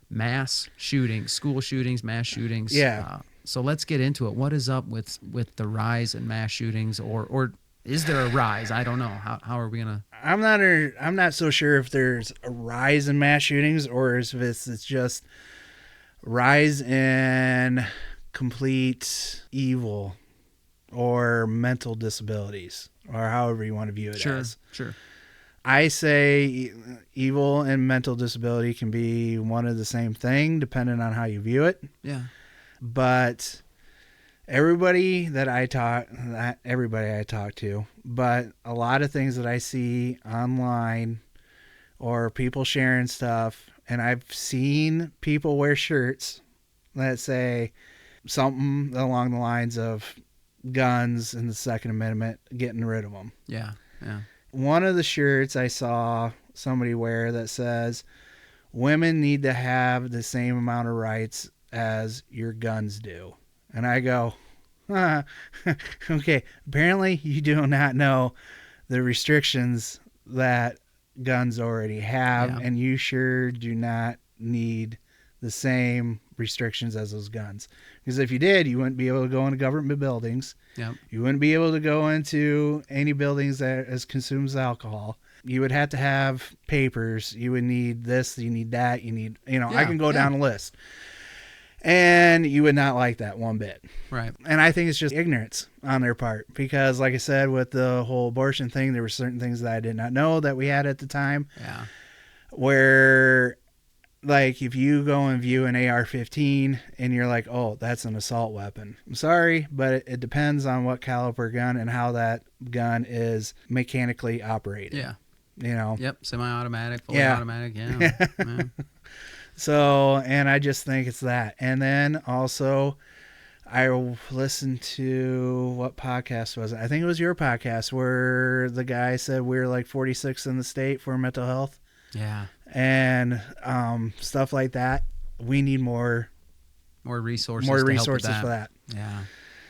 Speaker 3: mass shootings, school shootings, mass shootings.
Speaker 4: Yeah.
Speaker 3: So let's get into it. What is up with the rise in mass shootings, or is there a rise? I don't know. How are we gonna?
Speaker 4: I'm not so sure if there's a rise in mass shootings or if it's just rise in complete evil or mental disabilities, or however you want to view it as.
Speaker 3: Sure.
Speaker 4: I say evil and mental disability can be one of the same thing depending on how you view it.
Speaker 3: Yeah.
Speaker 4: But everybody I talk to, but a lot of things that I see online or people sharing stuff, and I've seen people wear shirts that say something along the lines of guns and the Second Amendment, getting rid of them.
Speaker 3: Yeah.
Speaker 4: One of the shirts I saw somebody wear that says, women need to have the same amount of rights as your guns do. And I go, okay, apparently you do not know the restrictions that guns already have, and you sure do not need the same restrictions as those guns. Because if you did, you wouldn't be able to go into government buildings.
Speaker 3: Yep.
Speaker 4: You wouldn't be able to go into any buildings that consumes alcohol. You would have to have papers. You would need this, you need that, you need, I can go down a list. And you would not like that one bit.
Speaker 3: Right.
Speaker 4: And I think it's just ignorance on their part. Because like I said, with the whole abortion thing, there were certain things that I did not know that we had at the time.
Speaker 3: Yeah.
Speaker 4: Where, like, if you go and view an AR-15 and you're like, oh, that's an assault weapon. I'm sorry, but it depends on what caliber gun and how that gun is mechanically operated.
Speaker 3: Yeah.
Speaker 4: Yep.
Speaker 3: Semi-automatic, fully automatic. Yeah. Yeah.
Speaker 4: So, and I just think it's that. And then also, I listened to, what podcast was it? I think it was your podcast where the guy said we're like 46 in the state for mental health.
Speaker 3: Yeah.
Speaker 4: And stuff like that. We need more
Speaker 3: resources.
Speaker 4: More
Speaker 3: to
Speaker 4: resources
Speaker 3: help with
Speaker 4: for that.
Speaker 3: Yeah.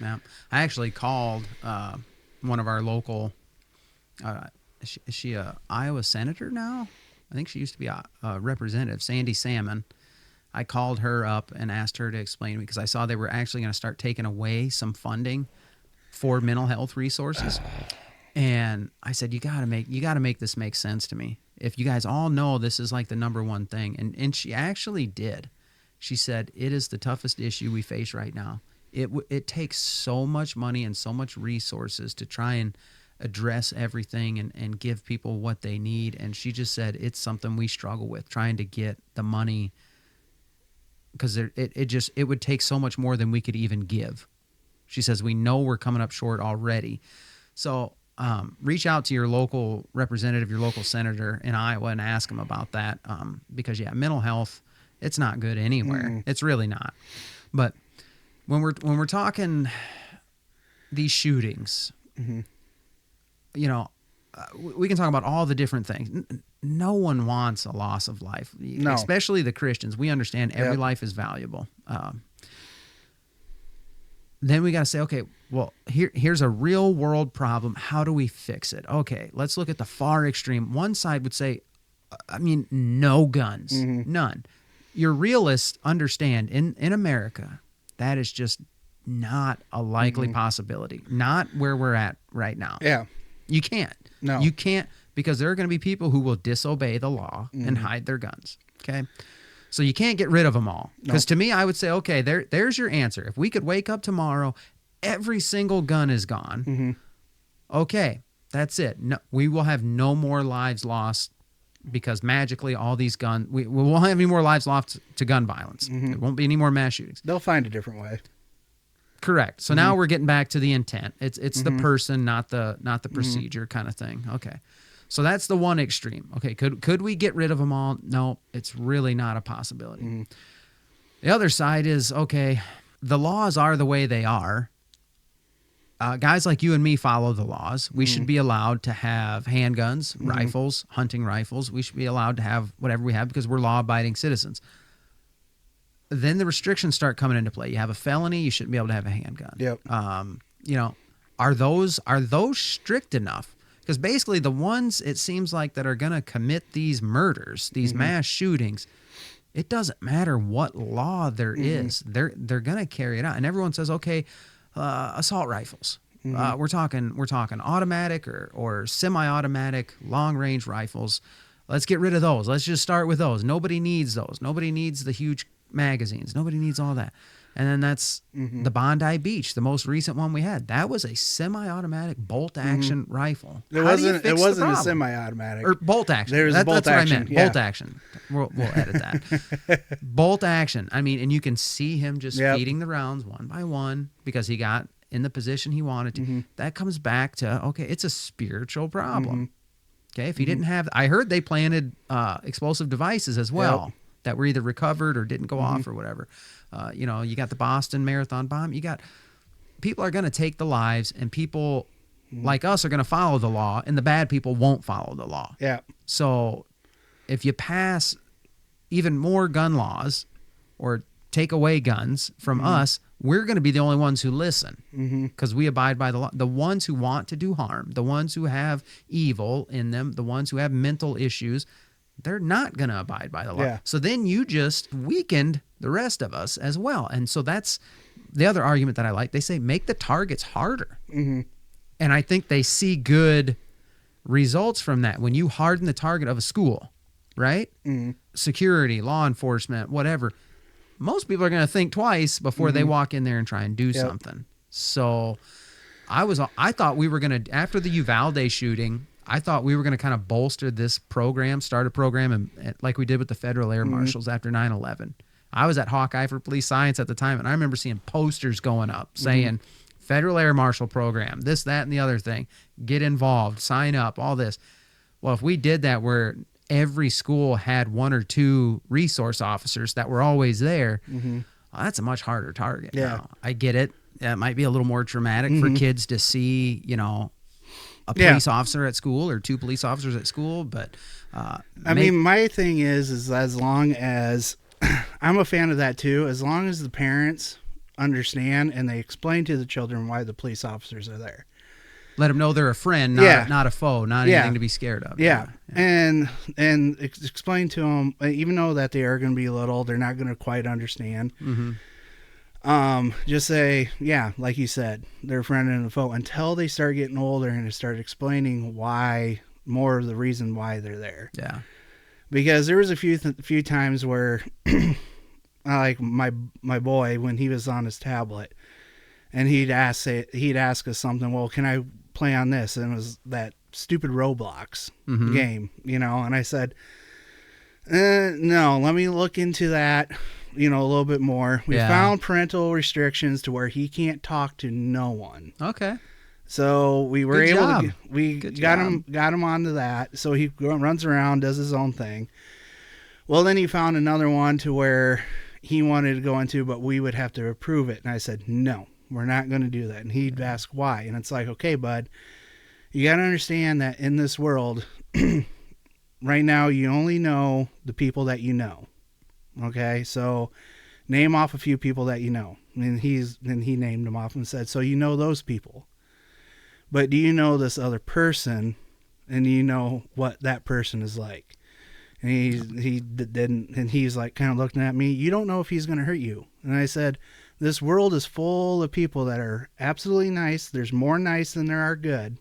Speaker 3: Yeah. I actually called one of our local. Is she a Iowa senator now? I think she used to be a representative, Sandy Salmon. I called her up and asked her to explain to me, because I saw they were actually going to start taking away some funding for mental health resources. And I said, you got to make this make sense to me. If you guys all know this is like the number one thing. And she actually did. She said, it is the toughest issue we face right now. It takes so much money and so much resources to try and address everything and give people what they need. And she just said it's something we struggle with, trying to get the money, because it would take so much more than we could even give. She says, we know we're coming up short already. So reach out to your local representative, your local senator in Iowa, and ask them about that. Because mental health, it's not good anywhere. Mm-hmm. It's really not. But when we're talking these shootings, mm-hmm. We can talk about all the different things. No one wants a loss of life, especially the Christians. We understand every life is valuable. Then we got to say, okay, well, here's a real world problem. How do we fix it? Okay, let's look at the far extreme. One side would say, no guns, mm-hmm. none. Your realists understand in America, that is just not a likely mm-hmm. possibility. Not where we're at right now.
Speaker 4: Yeah.
Speaker 3: You can't.
Speaker 4: No.
Speaker 3: You can't, because there are going to be people who will disobey the law
Speaker 4: mm-hmm.
Speaker 3: and hide their guns. Okay? So you can't get rid of them all. Because to me, I would say, okay, there's your answer. If we could wake up tomorrow, every single gun is gone. Mm-hmm. Okay, that's it. No, we will have no more lives lost because magically all these guns, we won't have any more lives lost to gun violence. There won't be any more mass shootings.
Speaker 4: They'll find a different way.
Speaker 3: Correct. So now we're getting back to the intent. It's the person, not the procedure kind of thing. Okay. So that's the one extreme. Okay. Could we get rid of them all? No, it's really not a possibility. The other side is, okay, the laws are the way they are. Guys like you and me follow the laws. We should be allowed to have handguns, rifles, hunting rifles. We should be allowed to have whatever we have because we're law-abiding citizens. Then the restrictions start coming into play. You have a felony, you shouldn't be able to have a handgun.
Speaker 4: Yep.
Speaker 3: Are those strict enough? Because basically the ones, it seems like, that are going to commit these murders, these mass shootings, it doesn't matter what law there is. They're going to carry it out. And everyone says, okay, assault rifles. We're talking automatic or semi-automatic long-range rifles. Let's get rid of those. Let's just start with those. Nobody needs those. Nobody needs the huge magazines. Nobody needs all that. And then that's the Bondi Beach, the most recent one we had. That was a semi-automatic bolt-action rifle.
Speaker 4: It wasn't a semi-automatic.
Speaker 3: Or bolt action.
Speaker 4: There's bolt
Speaker 3: that's
Speaker 4: action.
Speaker 3: What I meant.
Speaker 4: Yeah.
Speaker 3: Bolt action. We'll edit that. Bolt action. I mean, and you can see him just feeding the rounds one by one because he got in the position he wanted to. That comes back to, okay, it's a spiritual problem. Okay, if he didn't have, I heard they planted explosive devices as well that were either recovered or didn't go off or whatever. You got the Boston Marathon bomb. You got, people are going to take the lives, and people like us are going to follow the law, and the bad people won't follow the law.
Speaker 4: Yeah.
Speaker 3: So if you pass even more gun laws or take away guns from us, we're going to be the only ones who listen because we abide by the law. The ones who want to do harm, the ones who have evil in them, the ones who have mental issues, they're not going to abide by the law.
Speaker 4: Yeah.
Speaker 3: So then you just weakened the rest of us as well. And so that's the other argument that I like. They say make the targets harder. And I think they see good results from that. When you harden the target of a school, right? Security, law enforcement, whatever, most people are going to think twice before they walk in there and try and do something. So I thought we were going to, after the Uvalde shooting, I thought we were going to kind of bolster this program, start a program and like we did with the federal air marshals after 9/11. I was at Hawkeye for police science at the time, and I remember seeing posters going up saying, federal air marshal program, this, that, and the other thing, get involved, sign up, all this. Well, if we did that where every school had one or two resource officers that were always there, well, that's a much harder target.
Speaker 4: Yeah.
Speaker 3: Now, I get it. It might be a little more traumatic for kids to see, a police officer at school or two police officers at school, but
Speaker 4: I mean, my thing is as long as I'm a fan of that too, as long as the parents understand and they explain to the children why the police officers are there.
Speaker 3: Let them know they're a friend, not a foe, not anything to be scared of.
Speaker 4: Yeah. And explain to them, even though that they are going to be little, they're not going to quite understand. Just say, like you said, they're a friend and a foe until they start getting older and start explaining why, more of the reason why they're there. Yeah. Because there was a few times where, like my boy, when he was on his tablet, and he'd ask us something. Well, can I play on this? And it was that stupid Roblox game, And I said, no, let me look into that, a little bit more. We found parental restrictions to where he can't talk to no one.
Speaker 3: Okay.
Speaker 4: So we were got him onto that. So he runs around, does his own thing. Well, then he found another one to where he wanted to go into, but we would have to approve it. And I said, no, we're not going to do that. And he'd ask why. And it's like, okay, bud, you got to understand that in this world right now, you only know the people that you know. Okay. So name off a few people that you know. And he named them off and said, so you know those people. But do you know this other person, and do you know what that person is like? And he didn't, and he's like kind of looking at me. You don't know if he's going to hurt you. And I said, this world is full of people that are absolutely nice. There's more nice than there are good.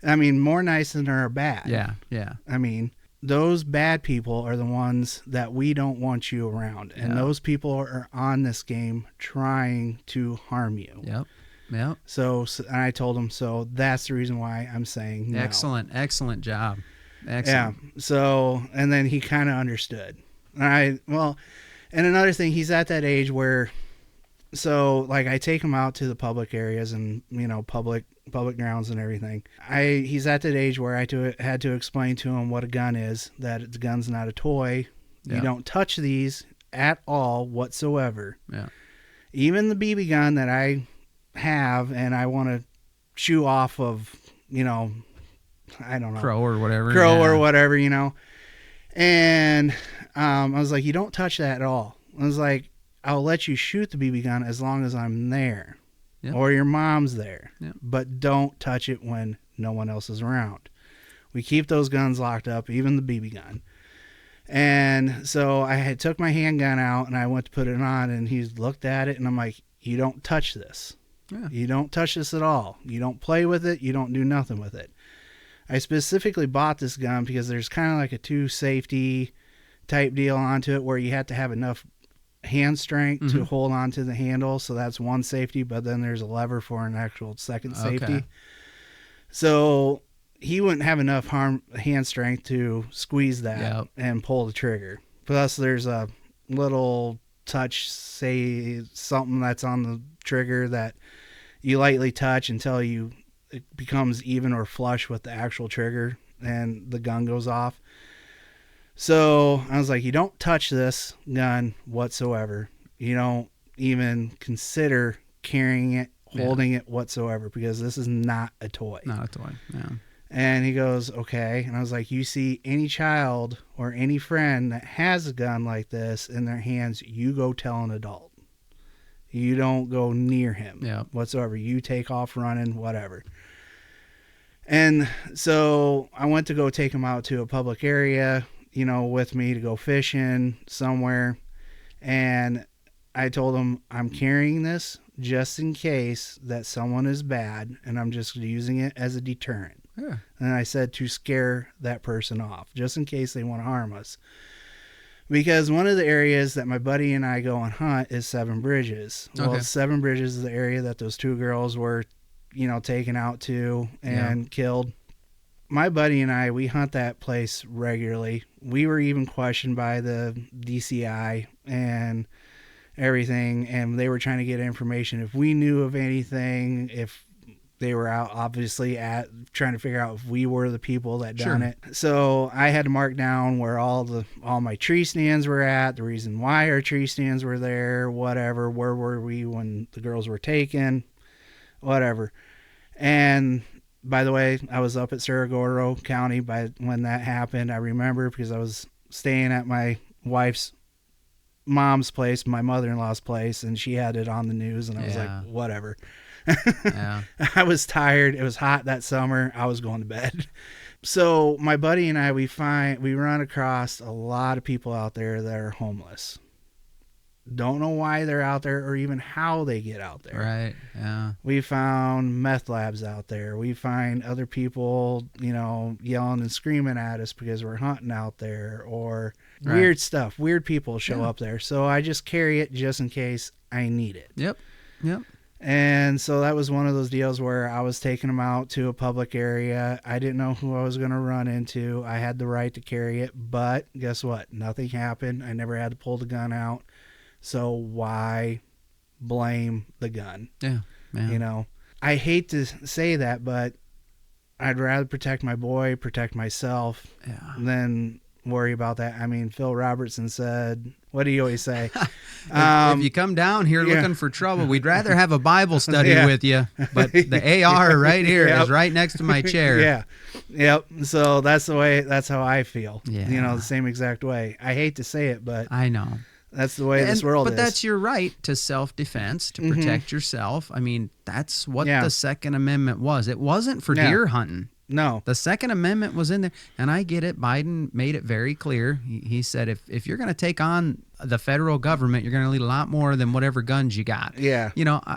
Speaker 4: I mean, more nice than there are bad.
Speaker 3: Yeah.
Speaker 4: I mean, those bad people are the ones that we don't want you around. And those people are on this game trying to harm you.
Speaker 3: Yep. Yeah.
Speaker 4: So and I told him, so that's the reason why I'm saying no.
Speaker 3: Excellent job. Excellent.
Speaker 4: Yeah. So, and then he kind of understood. And another thing, he's at that age where, so like I take him out to the public areas and, public grounds and everything. He's at that age where I had to explain to him what a gun is, that the gun's not a toy.
Speaker 3: Yeah.
Speaker 4: You don't touch these at all whatsoever.
Speaker 3: Yeah.
Speaker 4: Even the BB gun that I have and I want to shoo off of, I don't know.
Speaker 3: Crow or whatever.
Speaker 4: And I was like, you don't touch that at all. I was like, I'll let you shoot the BB gun as long as I'm there.
Speaker 3: Yep.
Speaker 4: Or your mom's there.
Speaker 3: Yep.
Speaker 4: But don't touch it when no one else is around. We keep those guns locked up, even the BB gun. And so I had took my handgun out and I went to put it on, and he looked at it and I'm like, you don't touch this.
Speaker 3: Yeah.
Speaker 4: You don't touch this at all. You don't play with it. You don't do nothing with it. I specifically bought this gun because there's kind of like a 2 safety type deal onto it where you have to have enough hand strength to hold on to the handle. So that's one safety, but then there's a lever for an actual second safety.
Speaker 3: Okay.
Speaker 4: So he wouldn't have enough hand strength to squeeze that and pull the trigger. Plus there's a little touch, say something that's on the trigger that you lightly touch until it becomes even or flush with the actual trigger and the gun goes off. So I was like, you don't touch this gun whatsoever. You don't even consider carrying it, holding it whatsoever, because this is not a toy.
Speaker 3: Not a toy. Yeah.
Speaker 4: And he goes, okay. And I was like, you see any child or any friend that has a gun like this in their hands, you go tell an adult. You don't go near him whatsoever. You take off running, whatever. And so I went to go take him out to a public area, with me to go fishing somewhere. And I told him, I'm carrying this just in case that someone is bad, and I'm just using it as a deterrent.
Speaker 3: Yeah.
Speaker 4: And I said to scare that person off, just in case they want to harm us. Because one of the areas that my buddy and I go and hunt is Seven Bridges. Well, Seven Bridges is the area that those 2 girls were, taken out to and killed. My buddy and I, we hunt that place regularly. We were even questioned by the DCI and everything, and they were trying to get information if we knew of anything, if they were out obviously trying to figure out if we were the people that done it. So I had to mark down where all my tree stands were at, the reason why our tree stands were there, whatever, where were we when the girls were taken, whatever. And by the way, I was up at Saragordo County when that happened. I remember because I was staying at my wife's mom's place, my mother-in-law's place, and she had it on the news, and I was like, whatever. I was tired. It was hot that summer. I was going to bed. So my buddy and I, we run across a lot of people out there that are homeless. Don't know why they're out there or even how they get out there.
Speaker 3: Right. Yeah.
Speaker 4: We found meth labs out there. We find other people, yelling and screaming at us because we're hunting out there, or weird stuff. Weird people show up there. So I just carry it just in case I need it.
Speaker 3: Yep.
Speaker 4: And so that was one of those deals where I was taking them out to a public area. I didn't know who I was going to run into. I had the right to carry it, but guess what? Nothing happened. I never had to pull the gun out. So why blame the gun?
Speaker 3: Yeah.
Speaker 4: I hate to say that, but I'd rather protect my boy, protect myself than worry about that. I mean, Phil Robertson said, what do you always say?
Speaker 3: If you come down here looking for trouble, we'd rather have a Bible study with you, but the AR right here is right next to my chair.
Speaker 4: Yeah. Yep. So that's how I feel. Yeah. The same exact way. I hate to say it, but
Speaker 3: I know.
Speaker 4: That's the way this world is.
Speaker 3: But that's your right to self-defense, to protect yourself. I mean, that's what the Second Amendment was. It wasn't for deer hunting.
Speaker 4: No.
Speaker 3: The Second Amendment was in there, and I get it. Biden made it very clear. He said if you're going to take on the federal government, you're going to need a lot more than whatever guns you got.
Speaker 4: Yeah.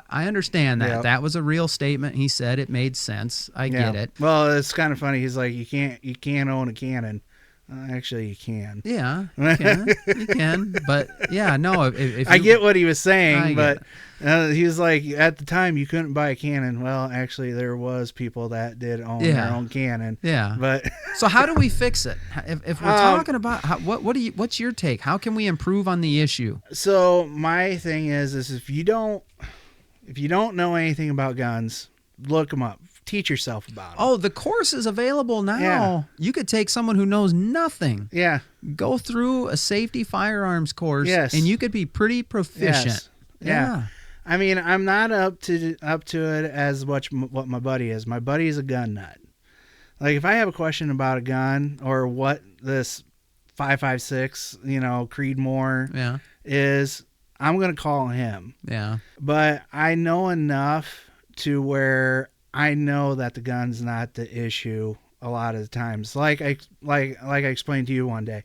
Speaker 3: I understand that.
Speaker 4: Yeah.
Speaker 3: That was a real statement. He said it made sense. I get it.
Speaker 4: Well, it's kind of funny. He's like, you can't own a cannon. Actually, you can.
Speaker 3: Yeah, you can. But yeah, no. If
Speaker 4: I
Speaker 3: you,
Speaker 4: get what he was saying, but
Speaker 3: it.
Speaker 4: he was like, at the time you couldn't buy a cannon. Well, actually, there was people that did own their own cannon.
Speaker 3: Yeah.
Speaker 4: But
Speaker 3: so how do we fix it? If we're talking about what's your take? How can we improve on the issue?
Speaker 4: So my thing is if you don't know anything about guns, look them up. Teach yourself about them.
Speaker 3: Oh, the course is available now.
Speaker 4: Yeah.
Speaker 3: You could take someone who knows nothing.
Speaker 4: Yeah.
Speaker 3: Go through a safety firearms course.
Speaker 4: Yes.
Speaker 3: And you could be pretty proficient.
Speaker 4: Yes. Yeah. I mean, I'm not up to it as much what my buddy is. My buddy is a gun nut. Like if I have a question about a gun or what this 5.56, Creedmoor is, I'm going to call him.
Speaker 3: Yeah.
Speaker 4: But I know enough to where I know that the gun's not the issue a lot of the times. Like I explained to you one day,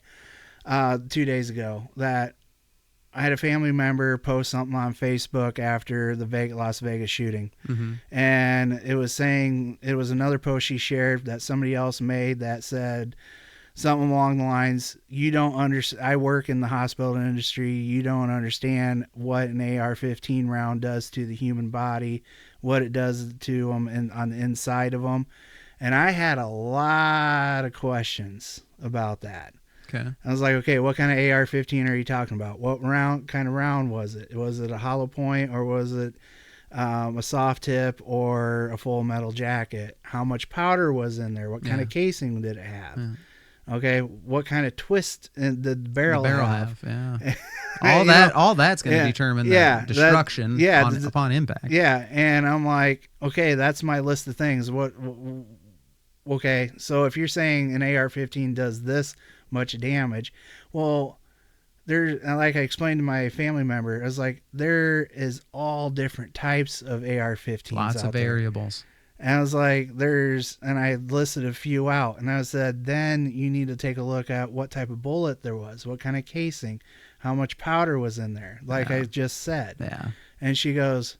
Speaker 4: 2 days ago, that I had a family member post something on Facebook after the Las Vegas shooting.
Speaker 3: Mm-hmm.
Speaker 4: And it was saying, it was another post she shared that somebody else made that said something along the lines, you don't understand, I work in the hospital industry, you don't understand what an AR-15 round does to the human body, what it does to them on the inside of them. And I had a lot of questions about that.
Speaker 3: Okay.
Speaker 4: I was like, okay, what kind of AR-15 are you talking about? What kind of round was it? Was it a hollow point, or was it a soft tip, or a full metal jacket? How much powder was in there? What kind of casing did it have? Yeah. Okay, what kind of twist did the barrel have?
Speaker 3: Yeah. all that's going to determine the destruction upon impact.
Speaker 4: Yeah, and I'm like, okay, that's my list of things. Okay, so if you're saying an AR-15 does this much damage, well, like I explained to my family member, I was like, there is all different types of AR-15s.
Speaker 3: Lots of variables.
Speaker 4: And I was like, and I listed a few out, and I said, then you need to take a look at what type of bullet there was, what kind of casing, how much powder was in there, like I just said.
Speaker 3: Yeah.
Speaker 4: And she goes,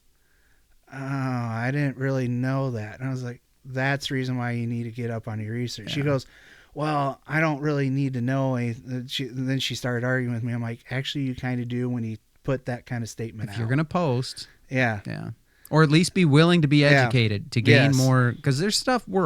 Speaker 4: oh, I didn't really know that. And I was like, that's the reason why you need to get up on your research. Yeah. She goes, well, I don't really need to know anything. Then she started arguing with me. I'm like, actually, you kind of do when you put that kind of statement out.
Speaker 3: If you're going to post.
Speaker 4: Yeah.
Speaker 3: Yeah. Or at least be willing to be educated to gain more, because there's stuff we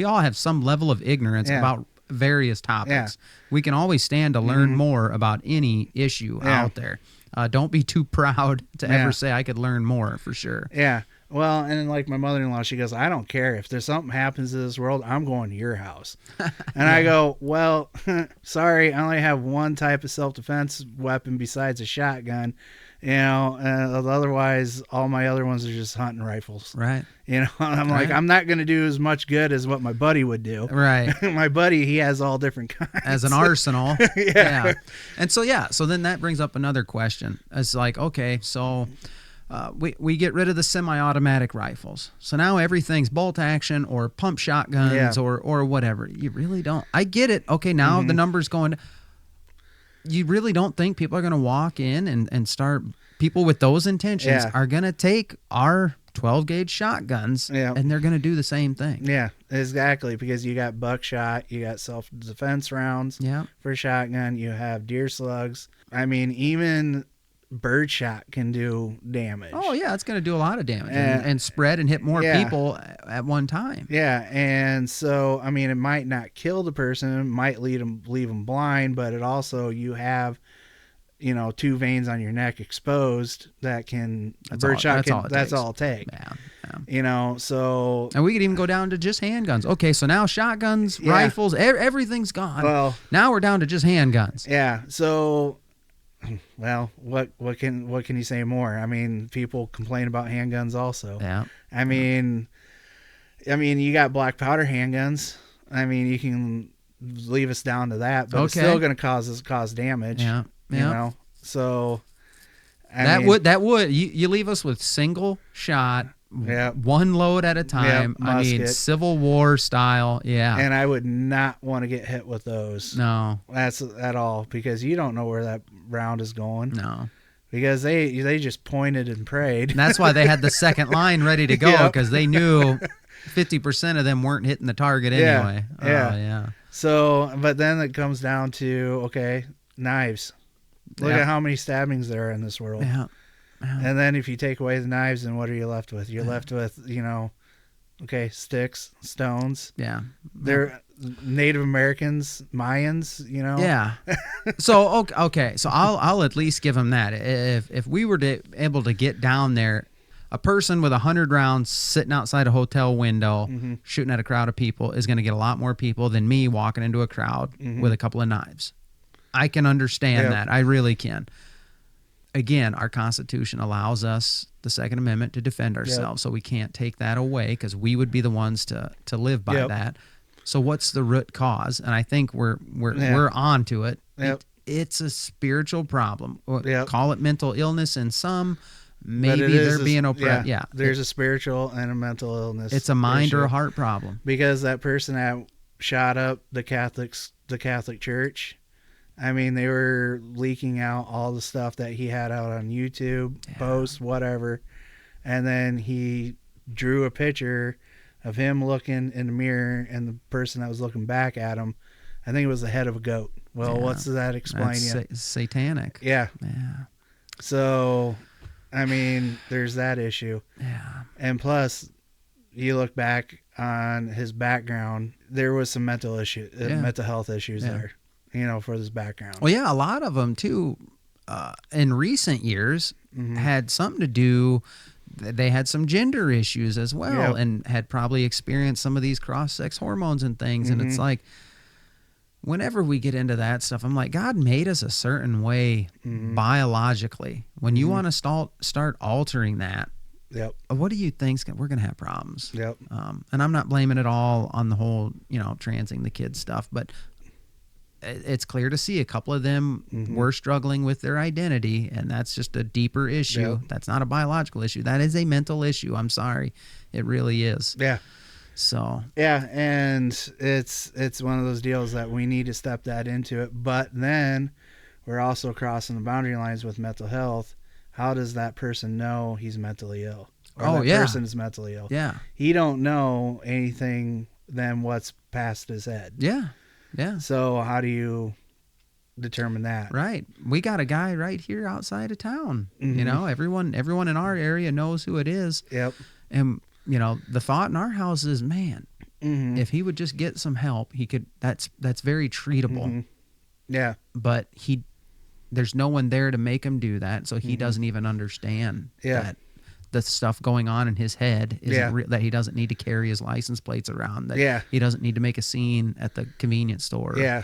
Speaker 3: all have some level of ignorance about various topics. Yeah. We can always stand to learn more about any issue out there. Don't be too proud to ever say I could learn more, for sure.
Speaker 4: Yeah. Well, and like my mother-in-law, she goes, I don't care. If there's something happens to this world, I'm going to your house. And I go, well, sorry, I only have one type of self-defense weapon besides a shotgun. Otherwise all my other ones are just hunting rifles.
Speaker 3: Right.
Speaker 4: I'm like, I'm not going to do as much good as what my buddy would do.
Speaker 3: Right.
Speaker 4: My buddy, he has all different kinds.
Speaker 3: As an arsenal. Yeah. And so then that brings up another question. It's like, okay, so we get rid of the semi-automatic rifles. So now everything's bolt action or pump shotguns or whatever. You really don't. I get it. Okay, now the number's going. You really don't think people are going to walk in and start, people with those intentions are going to take our 12 gauge shotguns and they're going to do the same thing. Yeah,
Speaker 4: exactly. Because you got buckshot, you got self-defense rounds for shotgun, you have deer slugs. I mean, even birdshot can do damage.
Speaker 3: Oh yeah, it's going to do a lot of damage and spread and hit more people at one time.
Speaker 4: Yeah, and so I mean, it might not kill the person, it might leave them blind, but it also, you have, two veins on your neck exposed that can birdshot. That's all it takes. Yeah. So
Speaker 3: and we could even go down to just handguns. Okay, so now shotguns, rifles, everything's gone. Well, now we're down to just handguns.
Speaker 4: Yeah. So. Well, what can you say more? I mean, people complain about handguns also.
Speaker 3: Yeah.
Speaker 4: I mean, you got black powder handguns. I mean, you can leave us down to that, but it's still going to cause damage.
Speaker 3: Yeah.
Speaker 4: So
Speaker 3: that would you leave us with single shot. Yeah, one load at a time. I mean, Civil War style. Yeah,
Speaker 4: and I would not want to get hit with those.
Speaker 3: No,
Speaker 4: that's at all, because you don't know where that round is going.
Speaker 3: No,
Speaker 4: because they just pointed and prayed.
Speaker 3: And that's why they had the second line ready to go, because they knew 50% of them weren't hitting the target
Speaker 4: Yeah,
Speaker 3: anyway.
Speaker 4: yeah.
Speaker 3: Oh, yeah.
Speaker 4: So, but then it comes down to, okay, knives. Look at how many stabbings there are in this world.
Speaker 3: Yeah.
Speaker 4: And then if you take away the knives, then what are you left with? You're left with, okay, sticks, stones.
Speaker 3: Yeah.
Speaker 4: They're Native Americans, Mayans,
Speaker 3: Yeah. So okay. So I'll at least give them that. If we were able to get down there, a person with 100 rounds sitting outside a hotel window shooting at a crowd of people is going to get a lot more people than me walking into a crowd with a couple of knives. I can understand that. I really can. Again, our Constitution allows us the Second Amendment to defend ourselves, so we can't take that away because we would be the ones to live by that. So what's the root cause? And I think we're on to it. It's a spiritual problem. Call it mental illness in some. Maybe they're being oppressed. Yeah,
Speaker 4: there's a spiritual and a mental illness.
Speaker 3: It's a mind or a heart problem.
Speaker 4: Because that person that shot up the Catholic Church, I mean, they were leaking out all the stuff that he had out on YouTube, posts, whatever. And then he drew a picture of him looking in the mirror and the person that was looking back at him. I think it was the head of a goat. Well, what's that explain?
Speaker 3: Satanic.
Speaker 4: Yeah.
Speaker 3: Yeah.
Speaker 4: So, I mean, there's that issue.
Speaker 3: Yeah.
Speaker 4: And plus, you look back on his background, there was some mental health issues there, for this background.
Speaker 3: Well, yeah, a lot of them too, in recent years had something to do. They had some gender issues as well, and had probably experienced some of these cross-sex hormones and things. And it's like, whenever we get into that stuff, I'm like, God made us a certain way biologically. When you want to start altering that, what do you think? We're going to have problems. And I'm not blaming it all on the whole, transing the kids stuff, but it's clear to see a couple of them were struggling with their identity, and that's just a deeper issue. That's not a biological issue. That is a mental issue. I'm sorry. It really is.
Speaker 4: Yeah.
Speaker 3: So.
Speaker 4: Yeah, and it's one of those deals that we need to step that into it. But then we're also crossing the boundary lines with mental health. How does that person know he's mentally ill? Or that person is mentally ill.
Speaker 3: Yeah.
Speaker 4: He don't know anything than what's past his head.
Speaker 3: Yeah. Yeah.
Speaker 4: So how do you determine that?
Speaker 3: Right. We got a guy right here outside of town. Everyone in our area knows who it is.
Speaker 4: Yep.
Speaker 3: And the thought in our house is, man, if he would just get some help, he could. That's very treatable.
Speaker 4: Yeah.
Speaker 3: But there's no one there to make him do that, so he doesn't even understand that the stuff going on in his head isn't that he doesn't need to carry his license plates around. That he doesn't need to make a scene at the convenience store.
Speaker 4: Yeah.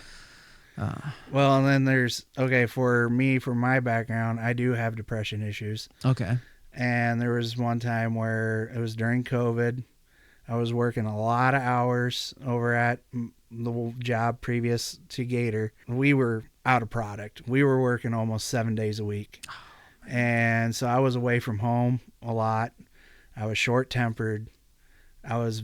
Speaker 4: Well, and then there's for me, for my background, I do have depression issues.
Speaker 3: Okay.
Speaker 4: And there was one time where it was during COVID. I was working a lot of hours over at the job previous to Gator. We were out of product. We were working almost 7 days a week. And so I was away from home a lot. I was short-tempered. I was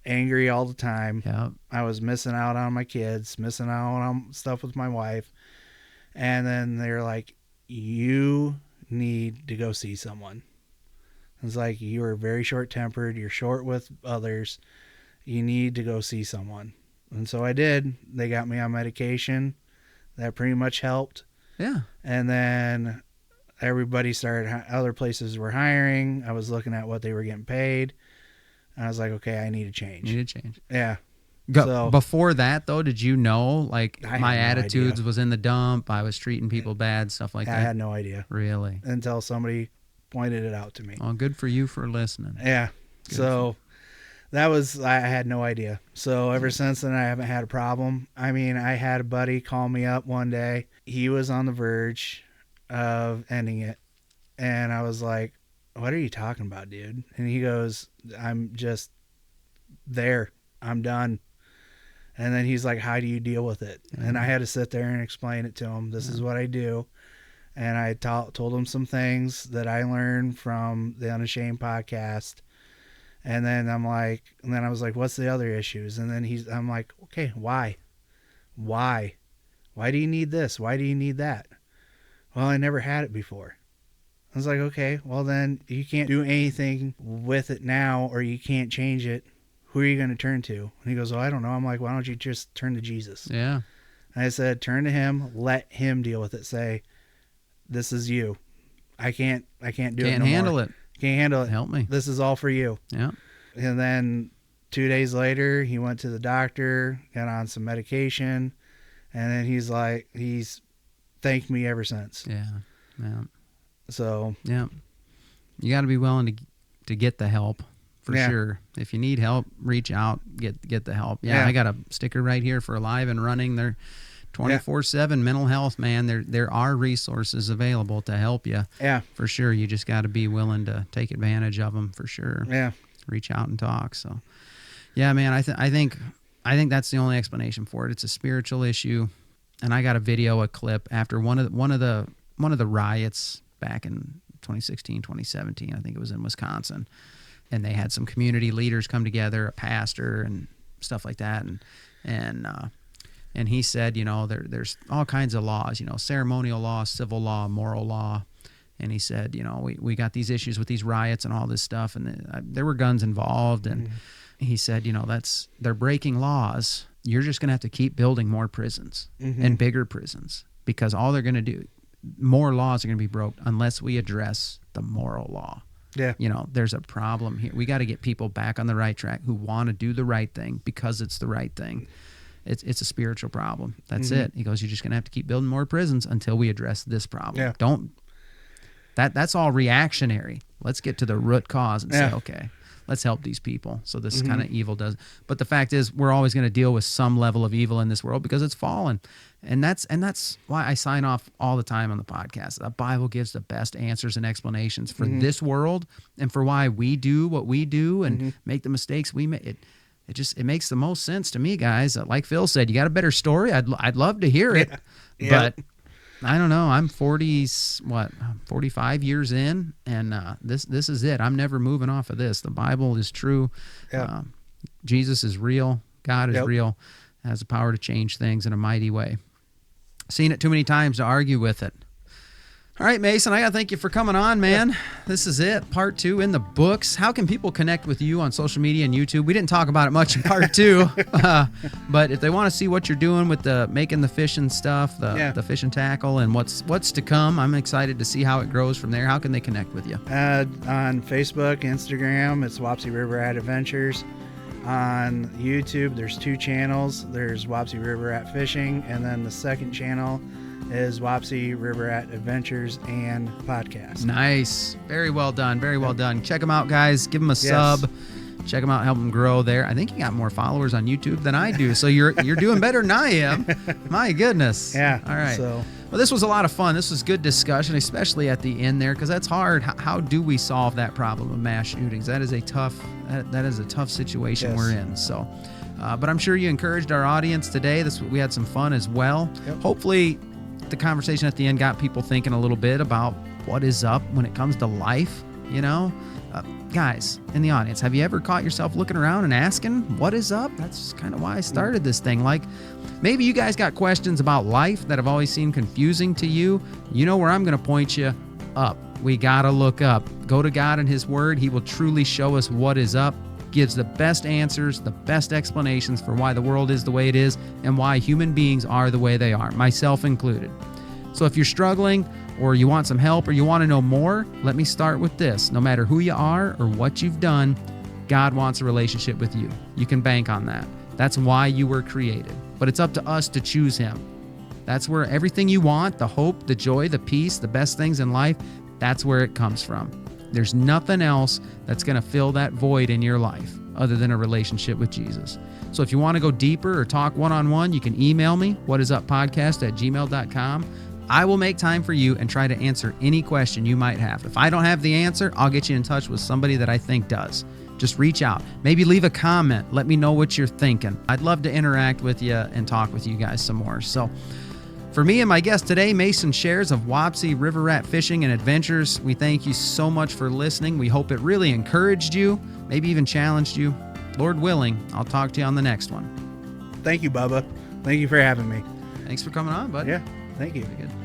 Speaker 4: angry all the time.
Speaker 3: Yep.
Speaker 4: I was missing out on my kids, missing out on stuff with my wife. And then they're like, you need to go see someone. It's like, you are very short-tempered. You're short with others. You need to go see someone. And so I did. They got me on medication. That pretty much helped.
Speaker 3: Yeah.
Speaker 4: And then everybody started, other places were hiring. I was looking at what they were getting paid. And I was like, okay, I need to change. Yeah.
Speaker 3: Before that, though, did you know, like, my attitudes
Speaker 4: idea.
Speaker 3: Was in the dump, I was treating people bad, stuff like that?
Speaker 4: I had no idea.
Speaker 3: Really?
Speaker 4: Until somebody pointed it out to me.
Speaker 3: Oh, good for you for listening.
Speaker 4: Yeah. So that was, I had no idea. So ever since then, I haven't had a problem. I mean, I had a buddy call me up one day. He was on the verge of ending it. And I was like, what are you talking about, dude? And he goes, I'm just there. I'm done. And then he's like, how do you deal with it? And I had to sit there and explain it to him. This is what I do. And I told him some things that I learned from the Unashamed podcast. And then I was like, what's the other issues? And then I'm like, okay, why? Why do you need this? Why do you need that? Well, I never had it before. I was like, okay, well then you can't do anything with it now, or you can't change it. Who are you going to turn to? And he goes, oh, I don't know. I'm like, why don't you just turn to Jesus?
Speaker 3: Yeah.
Speaker 4: And I said, turn to him, let him deal with it. Say, this is you. I can't do it no more. Can't handle it.
Speaker 3: Help me.
Speaker 4: This is all for you.
Speaker 3: Yeah.
Speaker 4: And then 2 days later, he went to the doctor, got on some medication, and then he's thanked me ever since.
Speaker 3: Yeah. Yeah.
Speaker 4: So
Speaker 3: yeah, you got to be willing to get the help for sure. If you need help, reach out, get the help. Yeah, I got a sticker right here for Alive and Running. They're 24/7 mental health, man. There are resources available to help you.
Speaker 4: Yeah,
Speaker 3: for sure. You just got to be willing to take advantage of them for sure.
Speaker 4: Yeah,
Speaker 3: reach out and talk. So, yeah, man, I think that's the only explanation for it. It's a spiritual issue, and I got a clip after one of the riots back in 2016, 2017. I think it was in Wisconsin, and they had some community leaders come together, a pastor and stuff like that, and he said, there's all kinds of laws, ceremonial law, civil law, moral law. And he said, we got these issues with these riots and all this stuff, and there were guns involved. And he said, they're breaking laws. You're just going to have to keep building more prisons and bigger prisons, because all they're going to do, more laws are going to be broke unless we address the moral law.
Speaker 4: Yeah.
Speaker 3: There's a problem here. We got to get people back on the right track who want to do the right thing because it's the right thing. It's a spiritual problem. That's it. He goes, you're just going to have to keep building more prisons until we address this problem. Yeah. That's all reactionary. Let's get to the root cause and say, okay, let's help these people. So this kind of evil does. But the fact is, we're always going to deal with some level of evil in this world because it's fallen. And that's why I sign off all the time on the podcast. The Bible gives the best answers and explanations for this world and for why we do what we do and make the mistakes we make. It makes the most sense to me, guys. Like Phil said, you got a better story? I'd love to hear it.
Speaker 4: Yeah.
Speaker 3: But I don't know. I'm 45 years in, and this is it. I'm never moving off of this. The Bible is true.
Speaker 4: Yep.
Speaker 3: Jesus is real. God is real. Has the power to change things in a mighty way. Seen it too many times to argue with it. All right, Mason, I got to thank you for coming on, man. This is it. Part 2 in the books. How can people connect with you on social media and YouTube? We didn't talk about it much in part 2, but if they want to see what you're doing with making the fishing stuff, the fish and tackle, and what's to come, I'm excited to see how it grows from there. How can they connect with you?
Speaker 4: On Facebook, Instagram, it's Wapsie River Rat Adventures. On YouTube, there's 2 channels. There's Wapsie River Rat Fishing, and then the second channel is Wapsie River Rat Adventures and Podcast.
Speaker 3: Nice. Very well done. Very well done. Check them out, guys. Give them a sub. Check them out. Help them grow there. I think you got more followers on YouTube than I do, so you're doing better than I am. My goodness.
Speaker 4: Yeah.
Speaker 3: All right.
Speaker 4: So,
Speaker 3: well, this was a lot of fun. This was good discussion, especially at the end there, because that's hard. How do we solve that problem of mass shootings? That is a tough situation we're in. So, but I'm sure you encouraged our audience today. We had some fun as well.
Speaker 4: Yep.
Speaker 3: Hopefully, the conversation at the end got people thinking a little bit about what is up when it comes to life. Guys in the audience, have you ever caught yourself looking around and asking what is up? That's kind of why I started this thing. Like, maybe you guys got questions about life that have always seemed confusing to you. You know where I'm going to point you? Up. We got to look up. Go to God and His Word. He will truly show us what is up. Gives the best answers, the best explanations for why the world is the way it is and why human beings are the way they are, myself included. So if you're struggling or you want some help or you want to know more, let me start with this. No matter who you are or what you've done, God wants a relationship with you. You can bank on that. That's why you were created. But it's up to us to choose Him. That's where everything you want, the hope, the joy, the peace, the best things in life, that's where it comes from. There's nothing else that's going to fill that void in your life other than a relationship with Jesus. So if you want to go deeper or talk one-on-one, you can email me, whatisappodcast@gmail.com. I will make time for you and try to answer any question you might have. If I don't have the answer, I'll get you in touch with somebody that I think does. Just reach out. Maybe leave a comment. Let me know what you're thinking. I'd love to interact with you and talk with you guys some more. So for me and my guest today, Mason Schares of Wapsie River Rat Fishing and Adventures, we thank you so much for listening. We hope it really encouraged you, maybe even challenged you. Lord willing, I'll talk to you on the next one.
Speaker 4: Thank you, Bubba. Thank you for having me.
Speaker 3: Thanks for coming on, bud.
Speaker 4: Yeah, thank you.
Speaker 3: Very good.